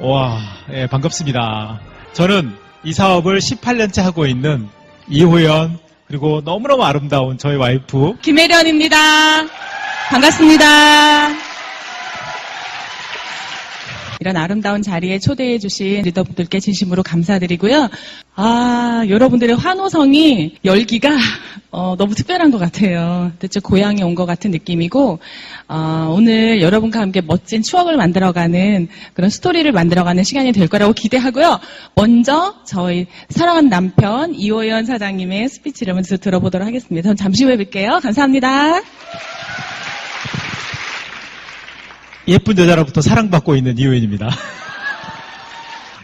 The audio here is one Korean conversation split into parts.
와, 예, 반갑습니다. 저는 이 사업을 18년째 하고 있는 이호연, 그리고 너무너무 아름다운 저희 와이프 김혜련입니다. 반갑습니다. 이런 아름다운 자리에 초대해 주신 리더분들께 진심으로 감사드리고요. 여러분들의 환호성이 열기가 너무 특별한 것 같아요. 대체 고향에 온 것 같은 느낌이고, 오늘 여러분과 함께 멋진 추억을 만들어가는 그런 스토리를 만들어가는 시간이 될 거라고 기대하고요. 먼저 저희 사랑하는 남편 이호연 사장님의 스피치를 먼저 들어보도록 하겠습니다. 저는 잠시 후에 뵐게요. 감사합니다. 예쁜 여자로부터 사랑받고 있는 이호연입니다.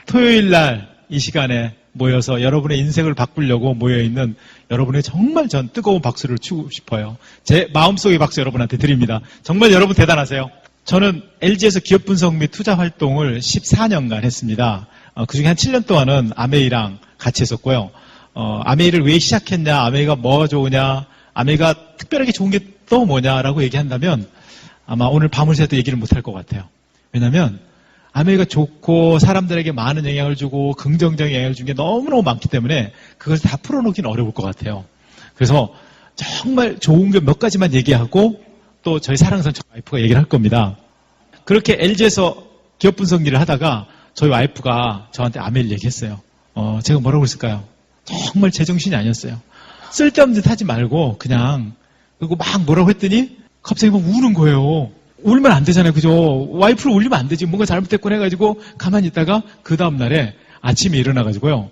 토요일 날 이 시간에 모여서 여러분의 인생을 바꾸려고 모여있는 여러분의 정말 전 뜨거운 박수를 치고 싶어요. 제 마음속의 박수 여러분한테 드립니다. 정말 여러분 대단하세요. 저는 LG에서 기업 분석 및 투자 활동을 14년간 했습니다. 그중에 한 7년 동안은 아메이랑 같이 했었고요. 아메이를 왜 시작했냐, 아메이가 뭐가 좋으냐, 아메이가 특별하게 좋은 게 또 뭐냐라고 얘기한다면 아마 오늘 밤을 새도 얘기를 못할 것 같아요. 왜냐하면 아메이가 좋고 사람들에게 많은 영향을 주고 긍정적인 영향을 준 게 너무너무 많기 때문에 그걸 다 풀어놓기는 어려울 것 같아요. 그래서 정말 좋은 게 몇 가지만 얘기하고 또 저희 사랑스러운 와이프가 얘기를 할 겁니다. 그렇게 LG에서 기업 분석 일을 하다가 저희 와이프가 저한테 아메이를 얘기했어요. 제가 뭐라고 했을까요? 정말 제정신이 아니었어요. 쓸데없는 짓 하지 말고 그냥 그리고 막 뭐라고 했더니 갑자기 막 우는 거예요. 울면 안 되잖아요. 그죠? 와이프를 울리면 안 되지. 뭔가 잘못됐구나 해가지고 가만히 있다가 그 다음날에 아침에 일어나가지고요.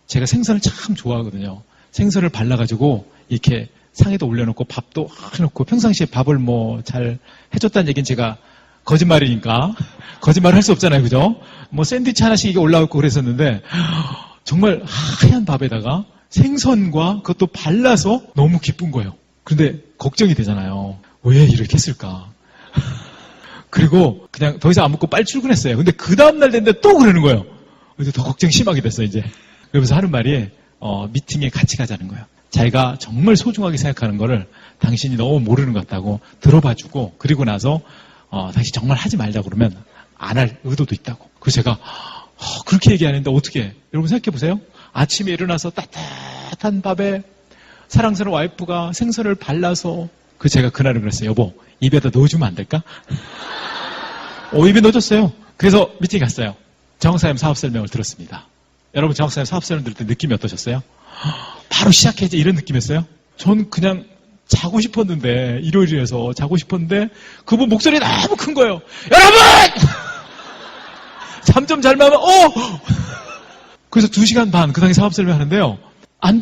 제가 생선을 참 좋아하거든요. 생선을 발라가지고 이렇게 상에도 올려놓고 밥도 해놓고 평상시에 밥을 뭐 잘 해줬다는 얘기는 제가 거짓말이니까 거짓말을 할 수 없잖아요. 그죠? 뭐 샌드위치 하나씩 이게 올라오고 그랬었는데 정말 하얀 밥에다가 생선과 그것도 발라서 너무 기쁜 거예요. 근데 걱정이 되잖아요. 왜 이렇게 했을까? 그리고 그냥 더 이상 안 먹고 빨리 출근했어요. 근데 그 다음날 됐는데 또 그러는 거예요. 그래서 더 걱정이 심하게 됐어요, 이제. 그러면서 하는 말이, 미팅에 같이 가자는 거예요. 자기가 정말 소중하게 생각하는 거를 당신이 너무 모르는 것 같다고 들어봐주고, 그리고 나서, 당신 정말 하지 말자고 그러면 안 할 의도도 있다고. 그래서 제가, 그렇게 얘기하는데 어떻게 해? 여러분 생각해보세요. 아침에 일어나서 따뜻한 밥에 사랑스러운 와이프가 생선을 발라서 제가 그날은 그랬어요. 여보, 입에다 넣어주면 안 될까? 입에 넣어줬어요. 그래서 미팅 갔어요. 정사님 사업 설명을 들었습니다. 여러분 정사님 사업 설명 들을 때 느낌이 어떠셨어요? 바로 시작해야지 이런 느낌이었어요? 전 그냥 자고 싶었는데, 일요일이라서 자고 싶었는데 그분 목소리 너무 큰 거예요. 여러분! 잠 좀 잘 마면 그래서 2시간 반 그 당시 사업 설명하는데요. 안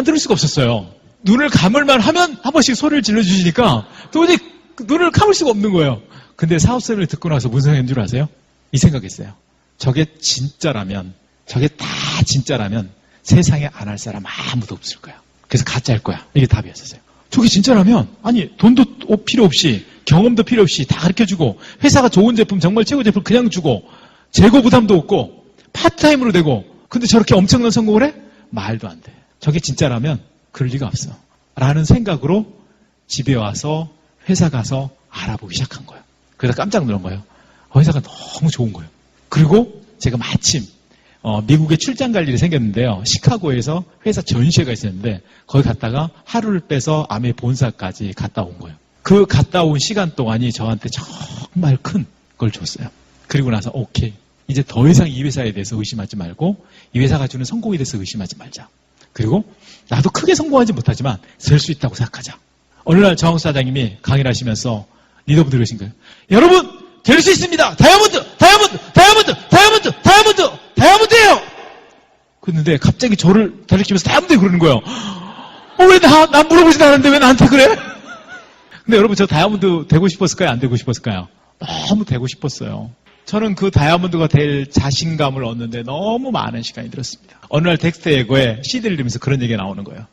들을 수가 없었어요. 눈을 감을만 하면 한 번씩 소리를 질러주시니까 도저히 눈을 감을 수가 없는 거예요. 근데 사업 설명을 듣고 나서 무슨 생각인 줄 아세요? 이 생각했어요. 저게 진짜라면, 저게 다 진짜라면 세상에 안 할 사람 아무도 없을 거야. 그래서 가짜일 거야. 이게 답이었어요. 저게 진짜라면, 아니 돈도 필요 없이, 경험도 필요 없이 다 가르쳐주고, 회사가 좋은 제품, 정말 최고 제품 그냥 주고, 재고 부담도 없고, 파트타임으로 되고, 근데 저렇게 엄청난 성공을 해? 말도 안 돼. 저게 진짜라면 그럴 리가 없어. 라는 생각으로 집에 와서 회사 가서 알아보기 시작한 거예요. 그래서 깜짝 놀란 거예요. 회사가 너무 좋은 거예요. 그리고 제가 마침 미국에 출장 갈 일이 생겼는데요. 시카고에서 회사 전시회가 있었는데 거기 갔다가 하루를 빼서 아메 본사까지 갔다 온 거예요. 그 갔다 온 시간 동안이 저한테 정말 큰 걸 줬어요. 그리고 나서 오케이. 이제 더 이상 이 회사에 대해서 의심하지 말고 이 회사가 주는 성공에 대해서 의심하지 말자. 그리고 나도 크게 성공하지 못하지만 될 수 있다고 생각하자. 어느 날 정학 사장님이 강의를 하시면서 리더분들 그러신 거예요. 여러분 될 수 있습니다. 다이아몬드예요. 그런데 갑자기 저를 가리키면서 다이아몬드 그러는 거예요. 왜 나 물어보지도 않았는데 왜 나한테 그래? 근데 여러분 저 다이아몬드 되고 싶었을까요? 안 되고 싶었을까요? 너무 되고 싶었어요. 저는 그 다이아몬드가 될 자신감을 얻는데 너무 많은 시간이 들었습니다. 어느 날 덱스터 예고에 CD를 들으면서 그런 얘기가 나오는 거예요.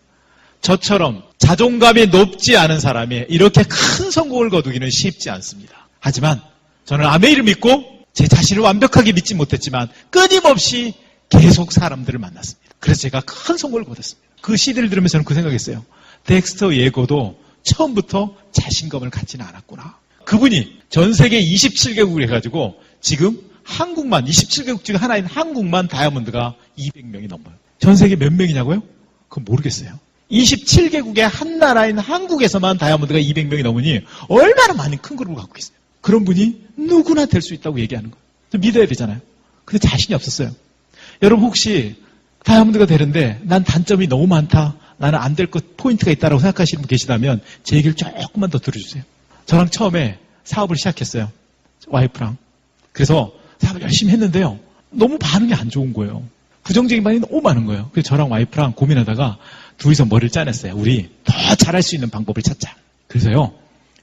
저처럼 자존감이 높지 않은 사람이 이렇게 큰 성공을 거두기는 쉽지 않습니다. 하지만 저는 아메이를 믿고 제 자신을 완벽하게 믿지 못했지만 끊임없이 계속 사람들을 만났습니다. 그래서 제가 큰 성공을 거뒀습니다. 그 CD를 들으면서 저는 그 생각했어요. 덱스터 예고도 처음부터 자신감을 갖지는 않았구나. 그분이 전 세계 27개국을 해가지고 지금 한국만 27개국 중에 하나인 한국만 다이아몬드가 200명이 넘어요. 전 세계 몇 명이냐고요? 그건 모르겠어요. 27개국의 한 나라인 한국에서만 다이아몬드가 200명이 넘으니 얼마나 많은 큰 그룹을 갖고 있어요. 그런 분이 누구나 될 수 있다고 얘기하는 거예요. 믿어야 되잖아요. 근데 자신이 없었어요. 여러분 혹시 다이아몬드가 되는데 난 단점이 너무 많다. 나는 안 될 것 포인트가 있다고 생각하시는 분 계시다면 제 얘기를 조금만 더 들어주세요. 저랑 처음에 사업을 시작했어요. 와이프랑. 그래서 사업을 열심히 했는데요. 너무 반응이 안 좋은 거예요. 부정적인 반응이 너무 많은 거예요. 그래서 저랑 와이프랑 고민하다가 둘이서 머리를 짜냈어요. 우리 더 잘할 수 있는 방법을 찾자. 그래서요.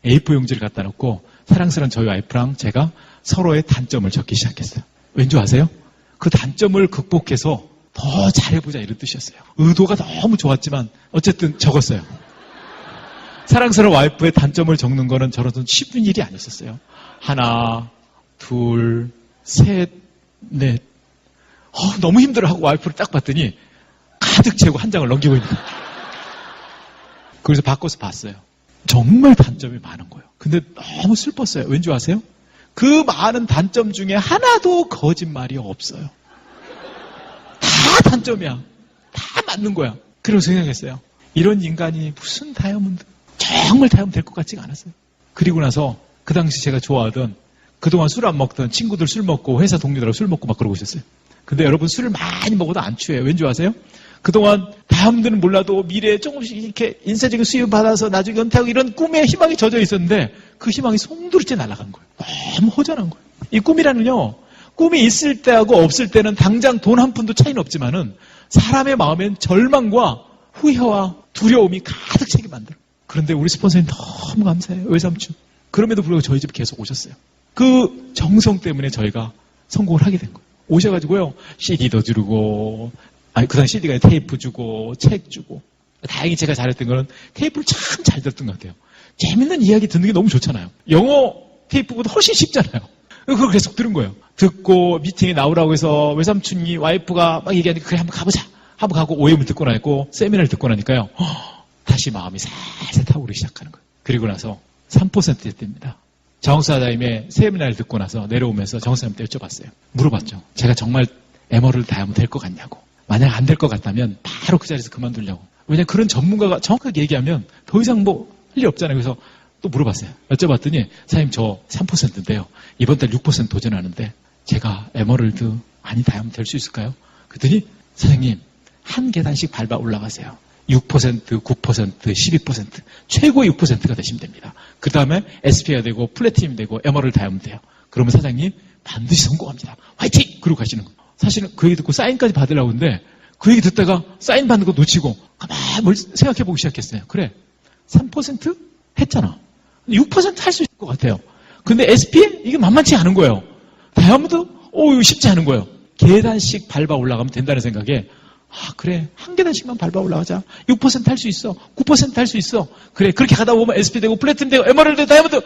A4 용지를 갖다 놓고 사랑스러운 저희 와이프랑 제가 서로의 단점을 적기 시작했어요. 왠지 아세요? 그 단점을 극복해서 더 잘해보자 이런 뜻이었어요. 의도가 너무 좋았지만 어쨌든 적었어요. 사랑스러운 와이프의 단점을 적는 거는 저로서는 쉬운 일이 아니었어요. 하나, 둘, 셋, 넷. 너무 힘들어하고 와이프를 딱 봤더니 가득 채우고 한 장을 넘기고 있는 거예요. 그래서 바꿔서 봤어요. 정말 단점이 많은 거예요. 근데 너무 슬펐어요. 왠지 아세요? 그 많은 단점 중에 하나도 거짓말이 없어요. 다 단점이야. 다 맞는 거야. 그리고 생각했어요. 이런 인간이 무슨 다이아몬드. 정말 다이아몬드 될 것 같지가 않았어요. 그리고 나서 그 당시 제가 좋아하던 그동안 술 안 먹던 친구들 술 먹고 회사 동료들하고 술 먹고 막 그러고 있었어요. 근데 여러분 술을 많이 먹어도 안 취해요. 왠지 아세요? 그동안 다이아몬드는 몰라도 미래에 조금씩 이렇게 인쇄적인 수입을 받아서 나중에 은퇴하고 이런 꿈에 희망이 젖어 있었는데 그 희망이 송두리째 날아간 거예요. 너무 허전한 거예요. 이 꿈이라는요. 꿈이 있을 때하고 없을 때는 당장 돈 한 푼도 차이는 없지만은 사람의 마음엔 절망과 후회와 두려움이 가득 차게 만들어요. 그런데 우리 스폰서님 너무 감사해요. 외삼촌. 그럼에도 불구하고 저희 집 계속 오셨어요. 그 정성 때문에 저희가 성공을 하게 된 거예요. 오셔가지고요. CD도 주고, 그 당시 CD가 테이프 주고, 책 주고. 다행히 제가 잘했던 거는 테이프를 참 잘 들었던 것 같아요. 재밌는 이야기 듣는 게 너무 좋잖아요. 영어 테이프보다 훨씬 쉽잖아요. 그걸 계속 들은 거예요. 듣고 미팅에 나오라고 해서 외삼촌이 와이프가 막 얘기하니까 그래 한번 가보자. 한번 가고 오해물 듣고 나니까 세미나를 듣고 나니까요. 다시 마음이 살살 타오르기 시작하는 거예요. 그리고 나서 3% 때입니다. 정사장님의 세미나를 듣고 나서 내려오면서 정사장님한테 여쭤봤어요. 물어봤죠. 제가 정말 에머를 다이아몬드 될 것 같냐고. 만약 안 될 것 같다면 바로 그 자리에서 그만두려고. 왜냐하면 그런 전문가가 정확하게 얘기하면 더 이상 뭐 할 일 없잖아요. 그래서 또 물어봤어요. 여쭤봤더니 사장님 저 3%인데요. 이번 달 6% 도전하는데 제가 에머럴드 아니 다이아몬드 될 수 있을까요? 그랬더니 사장님 한 계단씩 밟아 올라가세요. 6%, 9%, 12%, 최고의 6%가 되시면 됩니다. 그 다음에 SP가 되고 플래티넘이 되고 에머럴드 다이아몬드 돼요. 그러면 사장님 반드시 성공합니다. 화이팅! 그러고 가시는 거예요. 사실은 그 얘기 듣고 사인까지 받으려고 했는데 그 얘기 듣다가 사인 받는 거 놓치고 가만히 뭘 생각해보기 시작했어요. 그래 3% 했잖아. 6% 할 수 있을 것 같아요. 근데 SP? 이게 만만치 않은 거예요. 다이아몬드? 이거 쉽지 않은 거예요. 계단씩 밟아 올라가면 된다는 생각에 그래 한 계단씩만 밟아 올라가자. 6% 할 수 있어. 9% 할 수 있어. 그래 그렇게 가다 보면 SP 되고 플래티넘 되고 에머럴드 다이아몬드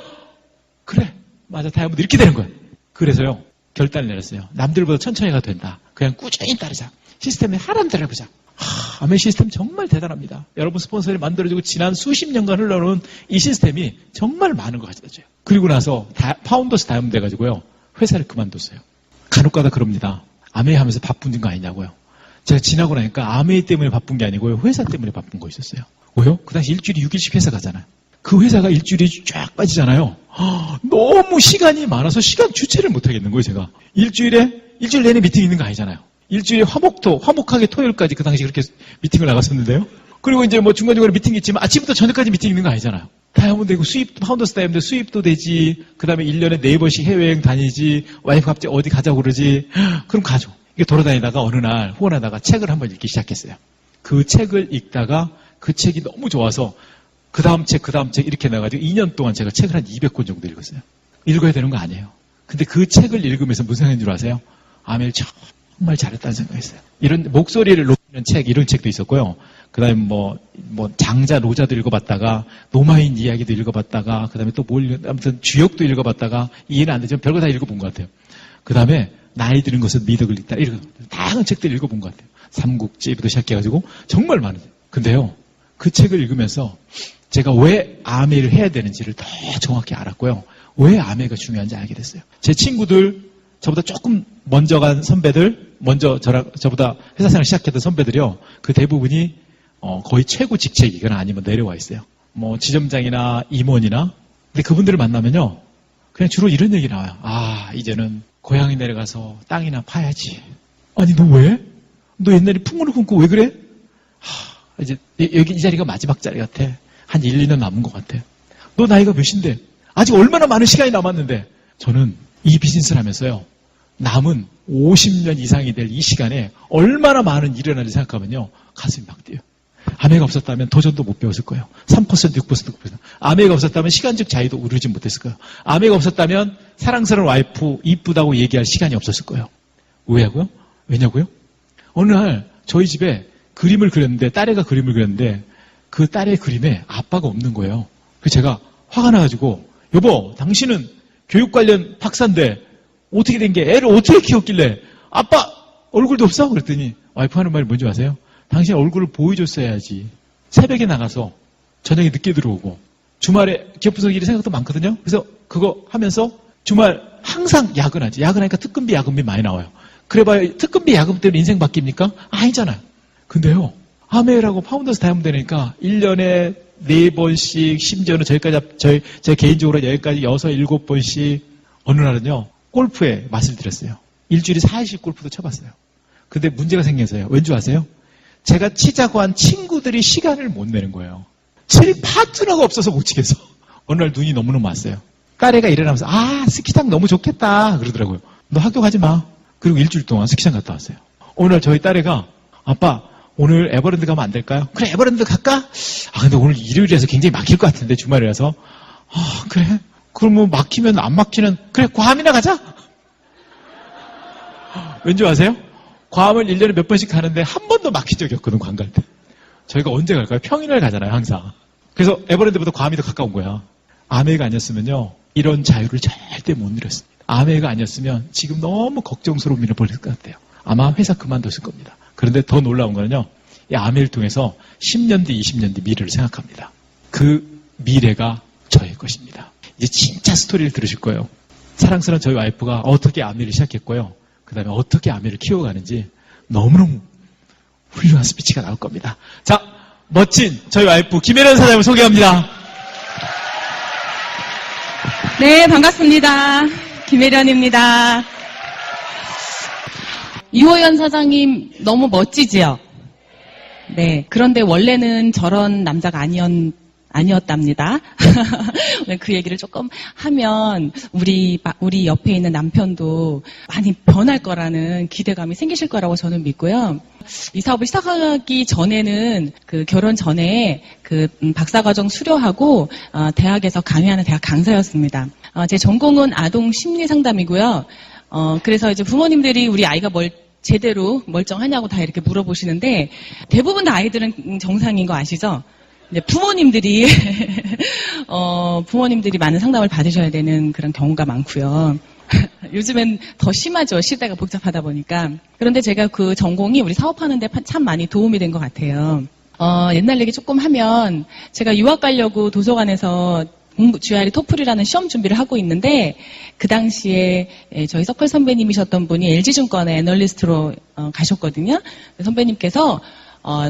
그래 맞아 다이아몬드 이렇게 되는 거예요. 그래서요 결단을 내렸어요. 남들보다 천천히 가도 된다. 그냥 꾸준히 따르자. 시스템에 하나만 따라해보자. 아멘 시스템 정말 대단합니다. 여러분 스폰서를 만들어주고 지난 수십 년간 흘러오는 이 시스템이 정말 많은 거 가져다줘요. 그리고 나서 파운더스 다이아몬드 돼가지고요. 회사를 그만뒀어요. 간혹가다 그럽니다. 아메이 하면서 바쁜 거 아니냐고요. 제가 지나고 나니까 아메이 때문에 바쁜 게 아니고요. 회사 때문에 바쁜 거 있었어요. 왜요? 그 당시 일주일에 6일씩 회사 가잖아요. 그 회사가 일주일에 쫙 빠지잖아요. 너무 시간이 많아서 시간 주체를 못 하겠는 거예요, 제가. 일주일 내내 미팅 있는 거 아니잖아요. 일주일에 화목하게 토요일까지 그 당시 그렇게 미팅을 나갔었는데요. 그리고 이제 뭐 중간중간에 미팅이 있지만 아침부터 저녁까지 미팅 있는 거 아니잖아요. 다이아몬드 되고 파운더스 다이아몬드 수입도 되지. 그 다음에 1년에 4번씩 해외여행 다니지. 와이프 갑자기 어디 가자고 그러지. 그럼 가죠. 이게 돌아다니다가 어느 날 후원하다가 책을 한번 읽기 시작했어요. 그 책을 읽다가 그 책이 너무 좋아서 그 다음 책 이렇게 나가지고 2년 동안 제가 책을 한 200권 정도 읽었어요. 읽어야 되는 거 아니에요. 근데 그 책을 읽으면서 무슨 생각인 줄 아세요? 아멘 정말 잘했다는 생각했어요. 이런 목소리를 높이는 책, 이런 책도 있었고요. 그 다음에 뭐 장자, 노자도 읽어봤다가, 노마인 이야기도 읽어봤다가, 그 다음에 또 아무튼 주역도 읽어봤다가, 이해는 안 되지만 별거 다 읽어본 것 같아요. 그 다음에 나이 드는 것은 미덕을 읽다. 이런 다양한 책들을 읽어본 것 같아요. 삼국지부터 시작해가지고 정말 많은. 근데요, 그 책을 읽으면서 제가 왜 아메를 해야 되는지를 더 정확히 알았고요. 왜 아메가 중요한지 알게 됐어요. 제 친구들 저보다 조금 먼저 간 선배들, 먼저 저보다 회사 생활 시작했던 선배들이요. 그 대부분이 거의 최고 직책이거나 아니면 내려와 있어요. 뭐 지점장이나 임원이나. 근데 그분들을 만나면요. 그냥 주로 이런 얘기 나와요. 아, 이제는 고향에 내려가서 땅이나 파야지. 아니, 너 왜? 너 옛날에 풍문을 품고 왜 그래? 이제 여기 이 자리가 마지막 자리 같아. 한 1, 2년 남은 것 같아. 너 나이가 몇인데? 아직 얼마나 많은 시간이 남았는데. 저는 이 비즈니스를 하면서요. 남은 50년 이상이 될 이 시간에 얼마나 많은 일을 하는지 생각하면요. 가슴이 막 뛰어요. 아메가 없었다면 도전도 못 배웠을 거예요. 3%, 6%. 아메가 없었다면 시간적 자유도 이루지 못했을 거예요. 아메가 없었다면 사랑스러운 와이프 이쁘다고 얘기할 시간이 없었을 거예요. 왜냐고요? 어느 날 저희 집에 그림을 그렸는데 딸애가 그림을 그렸는데 그 딸의 그림에 아빠가 없는 거예요. 그래서 제가 화가 나가지고 여보, 당신은 교육 관련 박사인데 어떻게 된 게 애를 어떻게 키웠길래 아빠 얼굴도 없어? 그랬더니 와이프 하는 말이 뭔지 아세요? 당신 얼굴을 보여줬어야지. 새벽에 나가서 저녁에 늦게 들어오고 주말에 기업부서 일이 생각도 많거든요. 그래서 그거 하면서 주말 항상 야근하지. 야근하니까 특근비, 야근비 많이 나와요. 그래봐야 특근비, 야근 때문에 인생 바뀝니까? 아니잖아요. 근데요. 아메라고 파운더스 다이아몬드 되니까 1년에 4번씩 심지어는 저희 개인적으로 여기까지 6, 7번씩 어느 날은요. 골프에 맛을 들였어요. 일주일에 4일씩 골프도 쳐봤어요. 근데 문제가 생겨서요. 왠지 아세요? 제가 치자고 한 친구들이 시간을 못 내는 거예요. 칠 파트너가 없어서 못 치겠어. 어느 날 눈이 너무너무 왔어요. 딸애가 일어나면서 스키장 너무 좋겠다 그러더라고요. 너 학교 가지 마. 그리고 일주일 동안 스키장 갔다 왔어요. 어느 날 저희 딸애가 아빠 오늘 에버랜드 가면 안 될까요? 그래 에버랜드 갈까? 근데 오늘 일요일이라서 굉장히 막힐 것 같은데 주말이라서 그래? 그럼 뭐 막히면 안 막히는 그래 괌이나 가자. 왠지 아세요? 괌을 1년에 몇 번씩 가는데 한 번도 막힌 적이 없거든, 괌 갈 때. 저희가 언제 갈까요? 평일날 가잖아요, 항상. 그래서 에버랜드보다 괌이 더 가까운 거야. 아메가 아니었으면요, 이런 자유를 절대 못 누렸습니다. 아메가 아니었으면 지금 너무 걱정스러운 일을 벌일 것 같아요. 아마 회사 그만뒀을 겁니다. 그런데 더 놀라운 거는요, 이 아메를 통해서 10년 뒤, 20년 뒤 미래를 생각합니다. 그 미래가 저의 것입니다. 이제 진짜 스토리를 들으실 거예요. 사랑스러운 저희 와이프가 어떻게 아메를 시작했고요. 그 다음에 어떻게 아메를 키워가는지 너무너무 훌륭한 스피치가 나올 겁니다. 자, 멋진 저희 와이프 김혜련 사장님을 소개합니다. 네, 반갑습니다. 김혜련입니다. 이호연 사장님 너무 멋지지요? 네. 그런데 원래는 저런 남자가 아니었답니다. 그 얘기를 조금 하면 우리 옆에 있는 남편도 많이 변할 거라는 기대감이 생기실 거라고 저는 믿고요. 이 사업을 시작하기 전에는 그 결혼 전에 그 박사과정 수료하고 대학에서 강의하는 대학 강사였습니다. 제 전공은 아동 심리 상담이고요. 그래서 이제 부모님들이 우리 아이가 제대로 멀쩡하냐고 다 이렇게 물어보시는데 대부분 다 아이들은 정상인 거 아시죠? 부모님들이 많은 상담을 받으셔야 되는 그런 경우가 많고요. 요즘엔 더 심하죠. 시대가 복잡하다 보니까. 그런데 제가 그 전공이 우리 사업하는데 참 많이 도움이 된 것 같아요. 옛날 얘기 조금 하면 제가 유학 가려고 도서관에서 GRE 토플이라는 시험 준비를 하고 있는데 그 당시에 저희 서클 선배님이셨던 분이 LG증권의 애널리스트로 가셨거든요. 선배님께서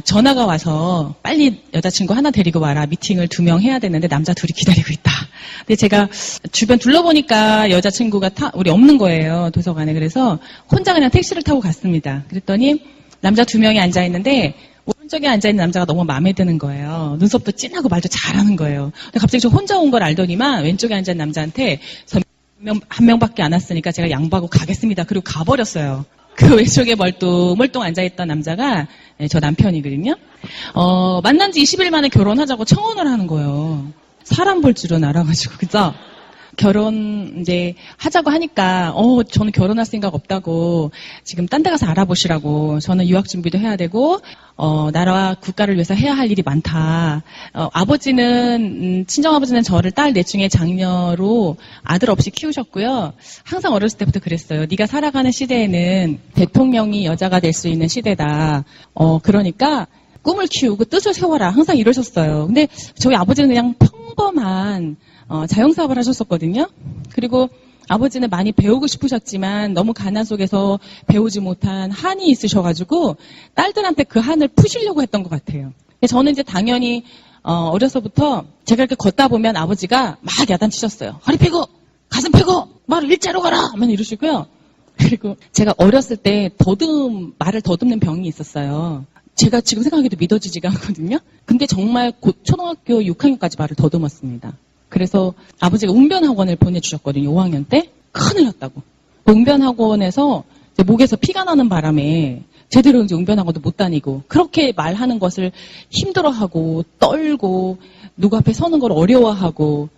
전화가 와서 빨리 여자친구 하나 데리고 와라. 미팅을 2명 해야 되는데 남자 2이 기다리고 있다. 근데 제가 주변 둘러보니까 여자친구가 우리 없는 거예요. 도서관에. 그래서 혼자 그냥 택시를 타고 갔습니다. 그랬더니 남자 2명이 앉아있는데 오른쪽에 앉아있는 남자가 너무 마음에 드는 거예요. 눈썹도 진하고 말도 잘하는 거예요. 근데 갑자기 저 혼자 온 걸 알더니만 왼쪽에 앉아있는 남자한테 한 명밖에 안 왔으니까 제가 양보하고 가겠습니다. 그리고 가버렸어요. 그 왼쪽에 멀뚱 앉아있던 남자가 저 남편이거든요. 만난 지 20일 만에 결혼하자고 청혼을 하는 거예요. 사람 볼 줄은 알아가지고, 그죠? 결혼 이제 하자고 하니까 저는 결혼할 생각 없다고 지금 딴 데 가서 알아보시라고. 저는 유학 준비도 해야 되고 나라와 국가를 위해서 해야 할 일이 많다. 친정아버지는 저를 딸 넷 중에 장녀로 아들 없이 키우셨고요. 항상 어렸을 때부터 그랬어요. 네가 살아가는 시대에는 대통령이 여자가 될 수 있는 시대다. 그러니까 꿈을 키우고 뜻을 세워라. 항상 이러셨어요. 근데 저희 아버지는 그냥 평범한 자영사업을 하셨었거든요. 그리고 아버지는 많이 배우고 싶으셨지만 너무 가난 속에서 배우지 못한 한이 있으셔가지고 딸들한테 그 한을 푸시려고 했던 것 같아요. 저는 이제 당연히 어려서부터 제가 이렇게 걷다 보면 아버지가 막 야단치셨어요. 허리 펴고 가슴 펴고 말을 일자로 가라 맨 이러시고요. 그리고 제가 어렸을 때 말을 더듬는 병이 있었어요. 제가 지금 생각해도 믿어지지가 않거든요. 근데 정말 초등학교 6학년까지 말을 더듬었습니다. 그래서 아버지가 웅변학원을 보내주셨거든요. 5학년 때. 큰일 났다고. 웅변학원에서 이제 목에서 피가 나는 바람에 제대로 이제 웅변학원도 못 다니고 그렇게 말하는 것을 힘들어하고 떨고 누구 앞에 서는 걸 어려워하고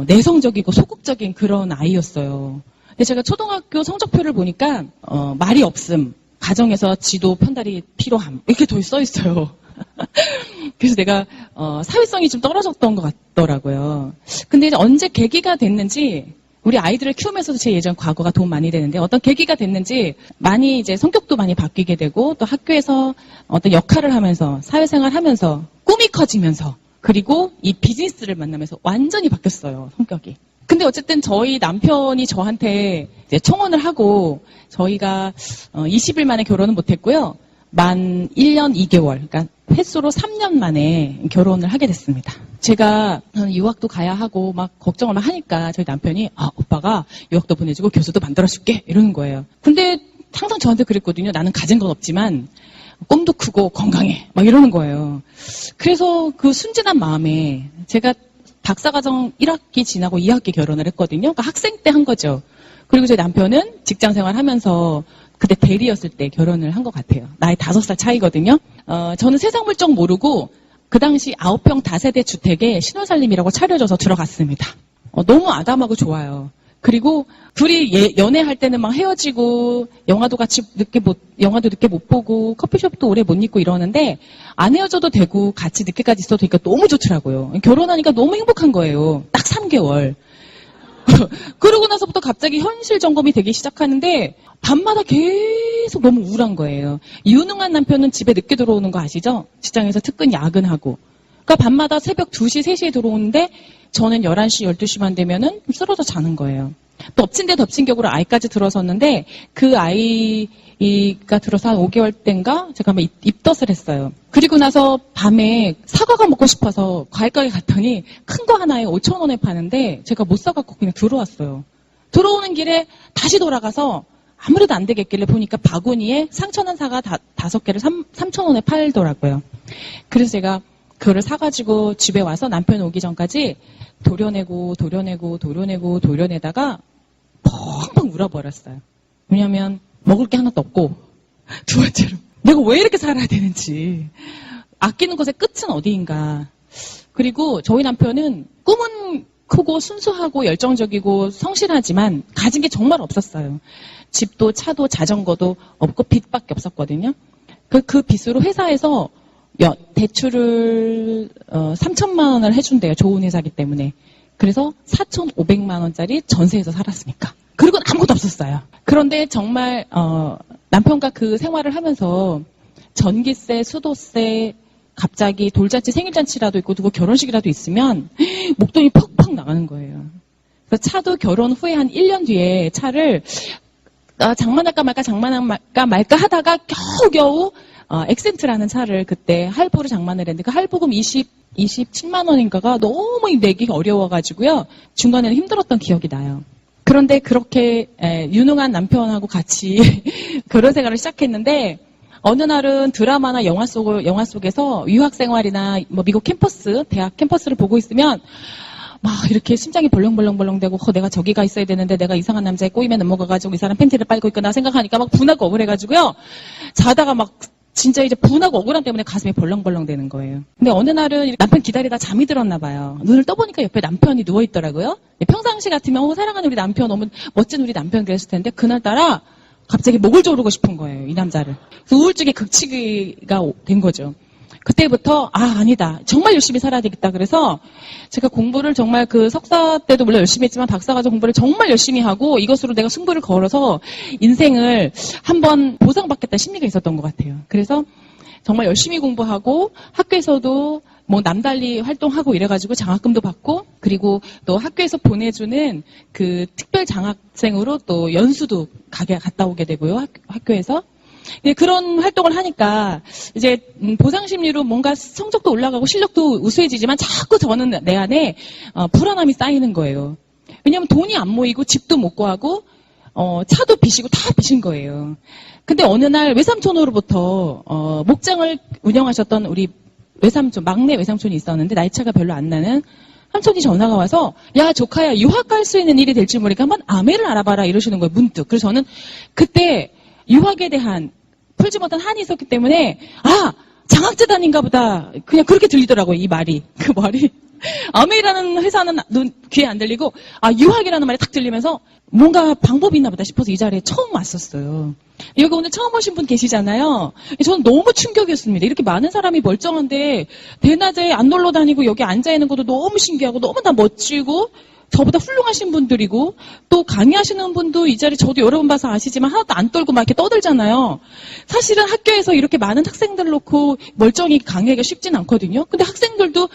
내성적이고 소극적인 그런 아이였어요. 근데 제가 초등학교 성적표를 보니까 말이 없음, 가정에서 지도 편달이 필요함 이렇게 더 써 있어요. 그래서 내가 사회성이 좀 떨어졌던 것 같더라고요. 근데 이제 언제 계기가 됐는지 우리 아이들을 키우면서도 제 예전 과거가 도움 많이 되는데 어떤 계기가 됐는지 많이 이제 성격도 많이 바뀌게 되고 또 학교에서 어떤 역할을 하면서 사회생활 하면서 꿈이 커지면서 그리고 이 비즈니스를 만나면서 완전히 바뀌었어요, 성격이. 근데 어쨌든 저희 남편이 저한테 이제 청혼을 하고 저희가 20일 만에 결혼은 못했고요. 만 1년 2개월, 그러니까 횟수로 3년 만에 결혼을 하게 됐습니다. 제가 유학도 가야 하고 막 걱정을 막 하니까 저희 남편이 오빠가 유학도 보내주고 교수도 만들어줄게 이러는 거예요. 근데 항상 저한테 그랬거든요. 나는 가진 건 없지만 꿈도 크고 건강해 막 이러는 거예요. 그래서 그 순진한 마음에 제가 박사과정 1학기 지나고 2학기 결혼을 했거든요. 그러니까 학생 때 한 거죠. 그리고 저희 남편은 직장생활 하면서 그때 대리였을 때 결혼을 한 것 같아요. 나이 5살 차이거든요. 저는 세상 물정 모르고 그 당시 9평 다세대 주택에 신혼살림이라고 차려져서 들어갔습니다. 너무 아담하고 좋아요. 그리고 둘이 연애할 때는 막 헤어지고 영화도 늦게 못 보고 커피숍도 오래 못 있고 이러는데 안 헤어져도 되고 같이 늦게까지 있어도 되니까 너무 좋더라고요. 결혼하니까 너무 행복한 거예요. 딱 3개월. 그러고 나서부터 갑자기 현실 점검이 되기 시작하는데 밤마다 계속 너무 우울한 거예요. 유능한 남편은 집에 늦게 들어오는 거 아시죠? 직장에서 특근 야근하고. 그러니까 밤마다 새벽 2시, 3시에 들어오는데 저는 11시, 12시만 되면은 쓰러져 자는 거예요. 또 엎친 데 덮친 격으로 아이까지 들어섰는데 그 아이가 들어서 한 5개월 때인가 제가 한번 입덧을 했어요. 그리고 나서 밤에 사과가 먹고 싶어서 과일가게 갔더니 큰 거 하나에 5,000원에 파는데 제가 못 사갖고 그냥 들어왔어요. 들어오는 길에 다시 돌아가서 아무래도 안 되겠길래 보니까 바구니에 상처난 사과 5개를 3,000원에 팔더라고요. 그래서 제가 그거를 사가지고 집에 와서 남편 오기 전까지 도려내다가 펑펑 울어버렸어요. 왜냐면 먹을 게 하나도 없고 두 번째로 내가 왜 이렇게 살아야 되는지 아끼는 것의 끝은 어디인가. 그리고 저희 남편은 꿈은 크고 순수하고 열정적이고 성실하지만 가진 게 정말 없었어요. 집도 차도 자전거도 없고 빚밖에 없었거든요. 그 빚으로 회사에서 대출을 3천만 원을 해준대요. 좋은 회사기 때문에. 그래서 4,500만 원짜리 전세에서 살았으니까. 그리고는 아무것도 없었어요. 그런데 정말 남편과 그 생활을 하면서 전기세, 수도세, 갑자기 돌잔치, 생일잔치라도 있고 누구 결혼식이라도 있으면 목돈이 퍽퍽 나가는 거예요. 그래서 차도 결혼 후에 한 1년 뒤에 차를 장만할까 말까 하다가 겨우겨우 엑센트라는 차를 그때 할부로 장만을 했는데 그 할부금 27만 원인가가 너무 내기 어려워가지고요. 중간에는 힘들었던 기억이 나요. 그런데 그렇게 유능한 남편하고 같이 결혼 생활을 시작했는데 어느 날은 드라마나 영화 속에서 유학생활이나 뭐 미국 캠퍼스, 대학 캠퍼스를 보고 있으면 막 이렇게 심장이 벌렁벌렁되고 내가 저기가 있어야 되는데 내가 이상한 남자에 꼬임에 넘어가가지고 이 사람 팬티를 빨고 있구나 생각하니까 막 분하고 억울해가지고요. 자다가 막 진짜 이제 분하고 억울함 때문에 가슴이 벌렁벌렁 되는 거예요. 근데 어느 날은 남편 기다리다 잠이 들었나 봐요. 눈을 떠보니까 옆에 남편이 누워있더라고요. 평상시 같으면 사랑하는 우리 남편, 너무 멋진 우리 남편 그랬을 텐데 그날따라 갑자기 목을 조르고 싶은 거예요. 이 남자를. 그래서 우울증의 극치기가 된 거죠. 그때부터 아니다. 정말 열심히 살아야 되겠다. 그래서 제가 공부를 정말 그 석사 때도 물론 열심히 했지만 박사과정 공부를 정말 열심히 하고 이것으로 내가 승부를 걸어서 인생을 한번 보상받겠다는 심리가 있었던 것 같아요. 그래서 정말 열심히 공부하고 학교에서도 뭐 남달리 활동하고 이래가지고 장학금도 받고 그리고 또 학교에서 보내주는 그 특별 장학생으로 또 연수도 갔다 오게 되고요. 학교에서. 예, 그런 활동을 하니까 이제 보상 심리로 뭔가 성적도 올라가고 실력도 우수해지지만 자꾸 저는 내 안에 불안함이 쌓이는 거예요. 왜냐하면 돈이 안 모이고 집도 못 구하고 차도 빚이고 다 빚인 거예요. 근데 어느 날 외삼촌으로부터 목장을 운영하셨던 우리 외삼촌, 막내 외삼촌이 있었는데 나이 차가 별로 안 나는 삼촌이 전화가 와서 야 조카야 유학 갈 수 있는 일이 될지 모르니까 한번 아메를 알아봐라 이러시는 거예요. 문득. 그래서 저는 그때 유학에 대한 풀지 못한 한이 있었기 때문에 장학재단인가 보다 그냥 그렇게 들리더라고요. 이 말이. 그 말이 아메이라는 회사는 귀에 안 들리고 유학이라는 말이 딱 들리면서 뭔가 방법이 있나 보다 싶어서 이 자리에 처음 왔었어요. 여기 오늘 처음 오신 분 계시잖아요. 저는 너무 충격이었습니다. 이렇게 많은 사람이 멀쩡한데 대낮에 안 놀러 다니고 여기 앉아있는 것도 너무 신기하고 너무 다 멋지고 저보다 훌륭하신 분들이고 또 강의하시는 분도 이 자리 저도 여러 번 봐서 아시지만 하나도 안 떨고 막 이렇게 떠들잖아요. 사실은 학교에서 이렇게 많은 학생들 놓고 멀쩡히 강의하기가 쉽진 않거든요. 근데 학생들도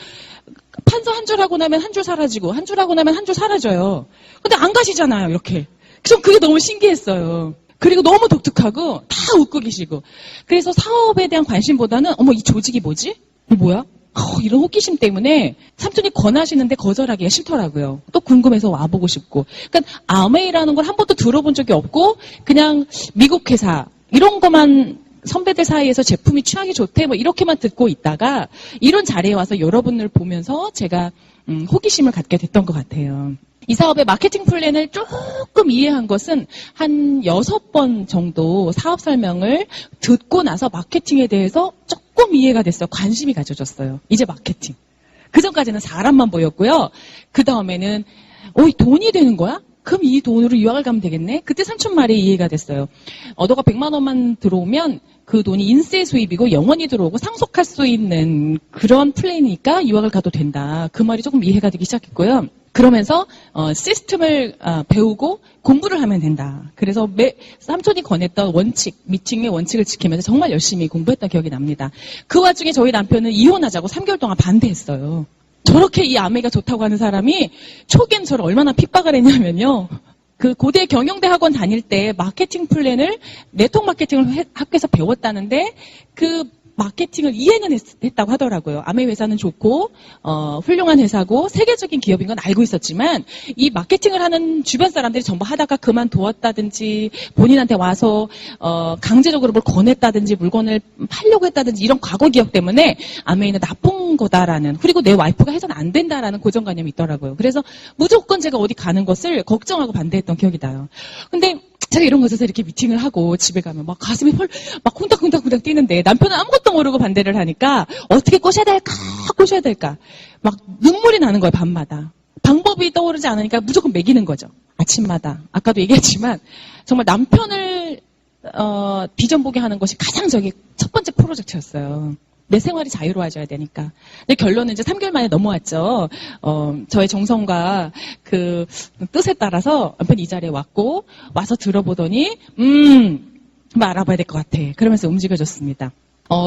판서 한 줄 하고 나면 한 줄 사라지고 한 줄 하고 나면 한 줄 사라져요. 근데 안 가시잖아요. 이렇게. 전 그게 너무 신기했어요. 그리고 너무 독특하고 다 웃고 계시고. 그래서 사업에 대한 관심보다는 어머 이 조직이 뭐지? 이 뭐야? 이런 호기심 때문에 삼촌이 권하시는데 거절하기가 싫더라고요. 또 궁금해서 와보고 싶고. 그러니까 아메이라는 걸 한 번도 들어본 적이 없고 그냥 미국 회사 이런 것만 선배들 사이에서 제품이 취향이 좋대 뭐 이렇게만 듣고 있다가 이런 자리에 와서 여러분을 보면서 제가 호기심을 갖게 됐던 것 같아요. 이 사업의 마케팅 플랜을 조금 이해한 것은 한 6번 정도 사업 설명을 듣고 나서 마케팅에 대해서 조금 이해가 됐어요. 관심이 가져졌어요. 이제 마케팅. 그전까지는 사람만 보였고요. 그 다음에는 돈이 되는 거야? 그럼 이 돈으로 유학을 가면 되겠네? 그때 삼촌 말이 이해가 됐어요. 너가 100만 원만 들어오면 그 돈이 인세 수입이고 영원히 들어오고 상속할 수 있는 그런 플랜이니까 유학을 가도 된다. 그 말이 조금 이해가 되기 시작했고요. 그러면서 시스템을 배우고 공부를 하면 된다. 그래서 삼촌이 권했던 원칙, 미팅의 원칙을 지키면서 정말 열심히 공부했던 기억이 납니다. 그 와중에 저희 남편은 이혼하자고 3개월 동안 반대했어요. 저렇게 이 아메가 좋다고 하는 사람이 초기엔 저를 얼마나 핍박을 했냐면요. 그 고대 경영대 학원 다닐 때 마케팅 플랜을 네트워크 마케팅을 학교에서 배웠다는데 그 마케팅을 이해는 했다고 하더라고요. 아메 회사는 좋고 훌륭한 회사고 세계적인 기업인 건 알고 있었지만 이 마케팅을 하는 주변 사람들이 전부 하다가 그만두었다든지 본인한테 와서 강제적으로 뭘 권했다든지 물건을 팔려고 했다든지 이런 과거 기억 때문에 아메이는 나쁜 거다라는 그리고 내 와이프가 해서는 안 된다라는 고정관념이 있더라고요. 그래서 무조건 제가 어디 가는 것을 걱정하고 반대했던 기억이 나요. 근데 제가 이런 곳에서 이렇게 미팅을 하고 집에 가면 막 가슴이 막 쿵닥쿵닥쿵닥 뛰는데 남편은 아무것도 모르고 반대를 하니까 어떻게 꼬셔야 될까 막 눈물이 나는 거예요. 밤마다. 방법이 떠오르지 않으니까 무조건 먹이는 거죠. 아침마다. 아까도 얘기했지만 정말 남편을 비전 보게 하는 것이 가장 첫 번째 프로젝트였어요. 내 생활이 자유로워져야 되니까. 근데 결론은 이제 3개월 만에 넘어왔죠. 저의 정성과 그 뜻에 따라서 남편이 이 자리에 왔고, 와서 들어보더니, 뭐 알아봐야 될 것 같아. 그러면서 움직여줬습니다.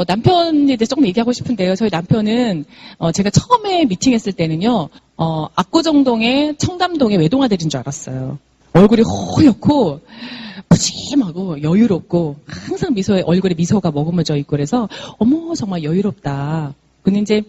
남편에 대해 조금 얘기하고 싶은데요. 저희 남편은, 제가 처음에 미팅했을 때는요, 압구정동의 청담동의 외동아들인 줄 알았어요. 얼굴이 허옇고, 푸짐하고 여유롭고 항상 얼굴에 미소가 머금어져 있고 그래서 어머 정말 여유롭다. 근데 이제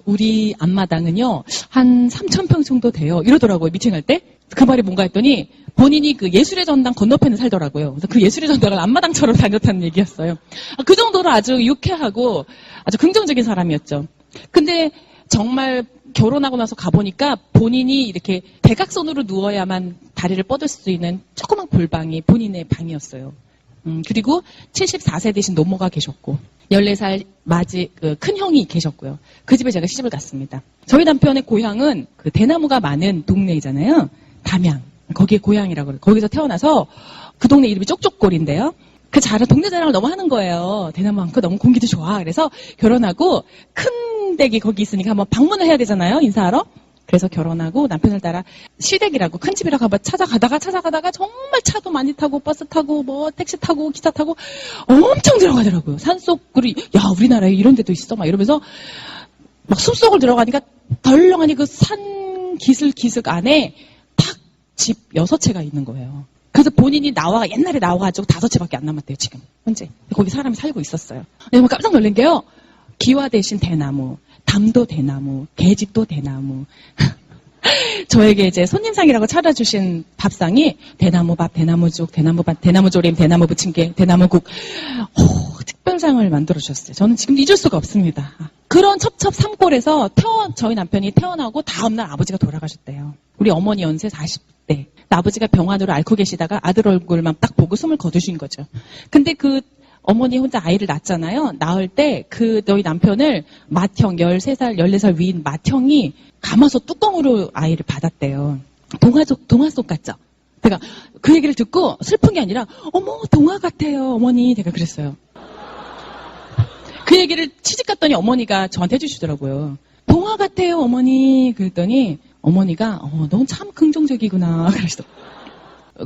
우리 앞마당은요 한 3,000평 정도 돼요. 이러더라고요 미팅할 때. 그 말이 뭔가 했더니 본인이 그 예술의 전당 건너편에 살더라고요. 그래서 그 예술의 전당을 앞마당처럼 다녔다는 얘기였어요. 그 정도로 아주 유쾌하고 아주 긍정적인 사람이었죠. 근데 정말 결혼하고 나서 가보니까 본인이 이렇게 대각선으로 누워야만 다리를 뻗을 수 있는 조그만 골방이 본인의 방이었어요. 그리고 74세 되신 노모가 계셨고 14살 큰 형이 계셨고요. 그 집에 제가 시집을 갔습니다. 저희 남편의 고향은 그 대나무가 많은 동네이잖아요. 담양. 거기에 고향이라고 그래요. 거기서 태어나서 그 동네 이름이 쪽쪽골인데요. 그 동네 자랑을 너무 하는 거예요. 대나무 많고 너무 공기도 좋아. 그래서 결혼하고 큰 댁이 거기 있으니까 한번 방문을 해야 되잖아요. 인사하러. 그래서 결혼하고 남편을 따라 시댁이라고 큰 집이라고 한번 찾아가다가 정말 차도 많이 타고 버스 타고 뭐 택시 타고 기차 타고 엄청 들어가더라고요. 산속으로 야 우리나라에 이런 데도 있어 막 이러면서 막 숲속을 들어가니까 덜렁하니 그 산 기슭 안에 딱 집 6채가 있는 거예요. 그래서 본인이 옛날에 나와가지고 5채밖에 안 남았대요, 지금. 현재. 거기 사람이 살고 있었어요. 너무 깜짝 놀란 게요. 기와 대신 대나무, 담도 대나무, 계집도 대나무. 저에게 이제 손님상이라고 차려주신 밥상이 대나무밥, 대나무죽, 대나무밥, 대나무조림, 대나무 부침개, 대나무국. 특별상을 만들어주셨어요. 저는 지금 잊을 수가 없습니다. 그런 첩첩 산골에서 저희 남편이 태어나고 다음날 아버지가 돌아가셨대요. 우리 어머니 연세 40대. 아버지가 병환으로 앓고 계시다가 아들 얼굴만 딱 보고 숨을 거두신 거죠. 근데 그 어머니 혼자 아이를 낳았잖아요. 낳을 때 너희 남편을 맏형 13살, 14살 위인 맏형이 감아서 뚜껑으로 아이를 받았대요. 동화 속 같죠? 제가 그 얘기를 듣고 슬픈 게 아니라 어머 동화 같아요 어머니. 제가 그랬어요. 그 얘기를 취직 갔더니 어머니가 저한테 해주시더라고요. 동화 같아요 어머니. 그랬더니 어머니가 넌 참 긍정적이구나 그러시더라고요.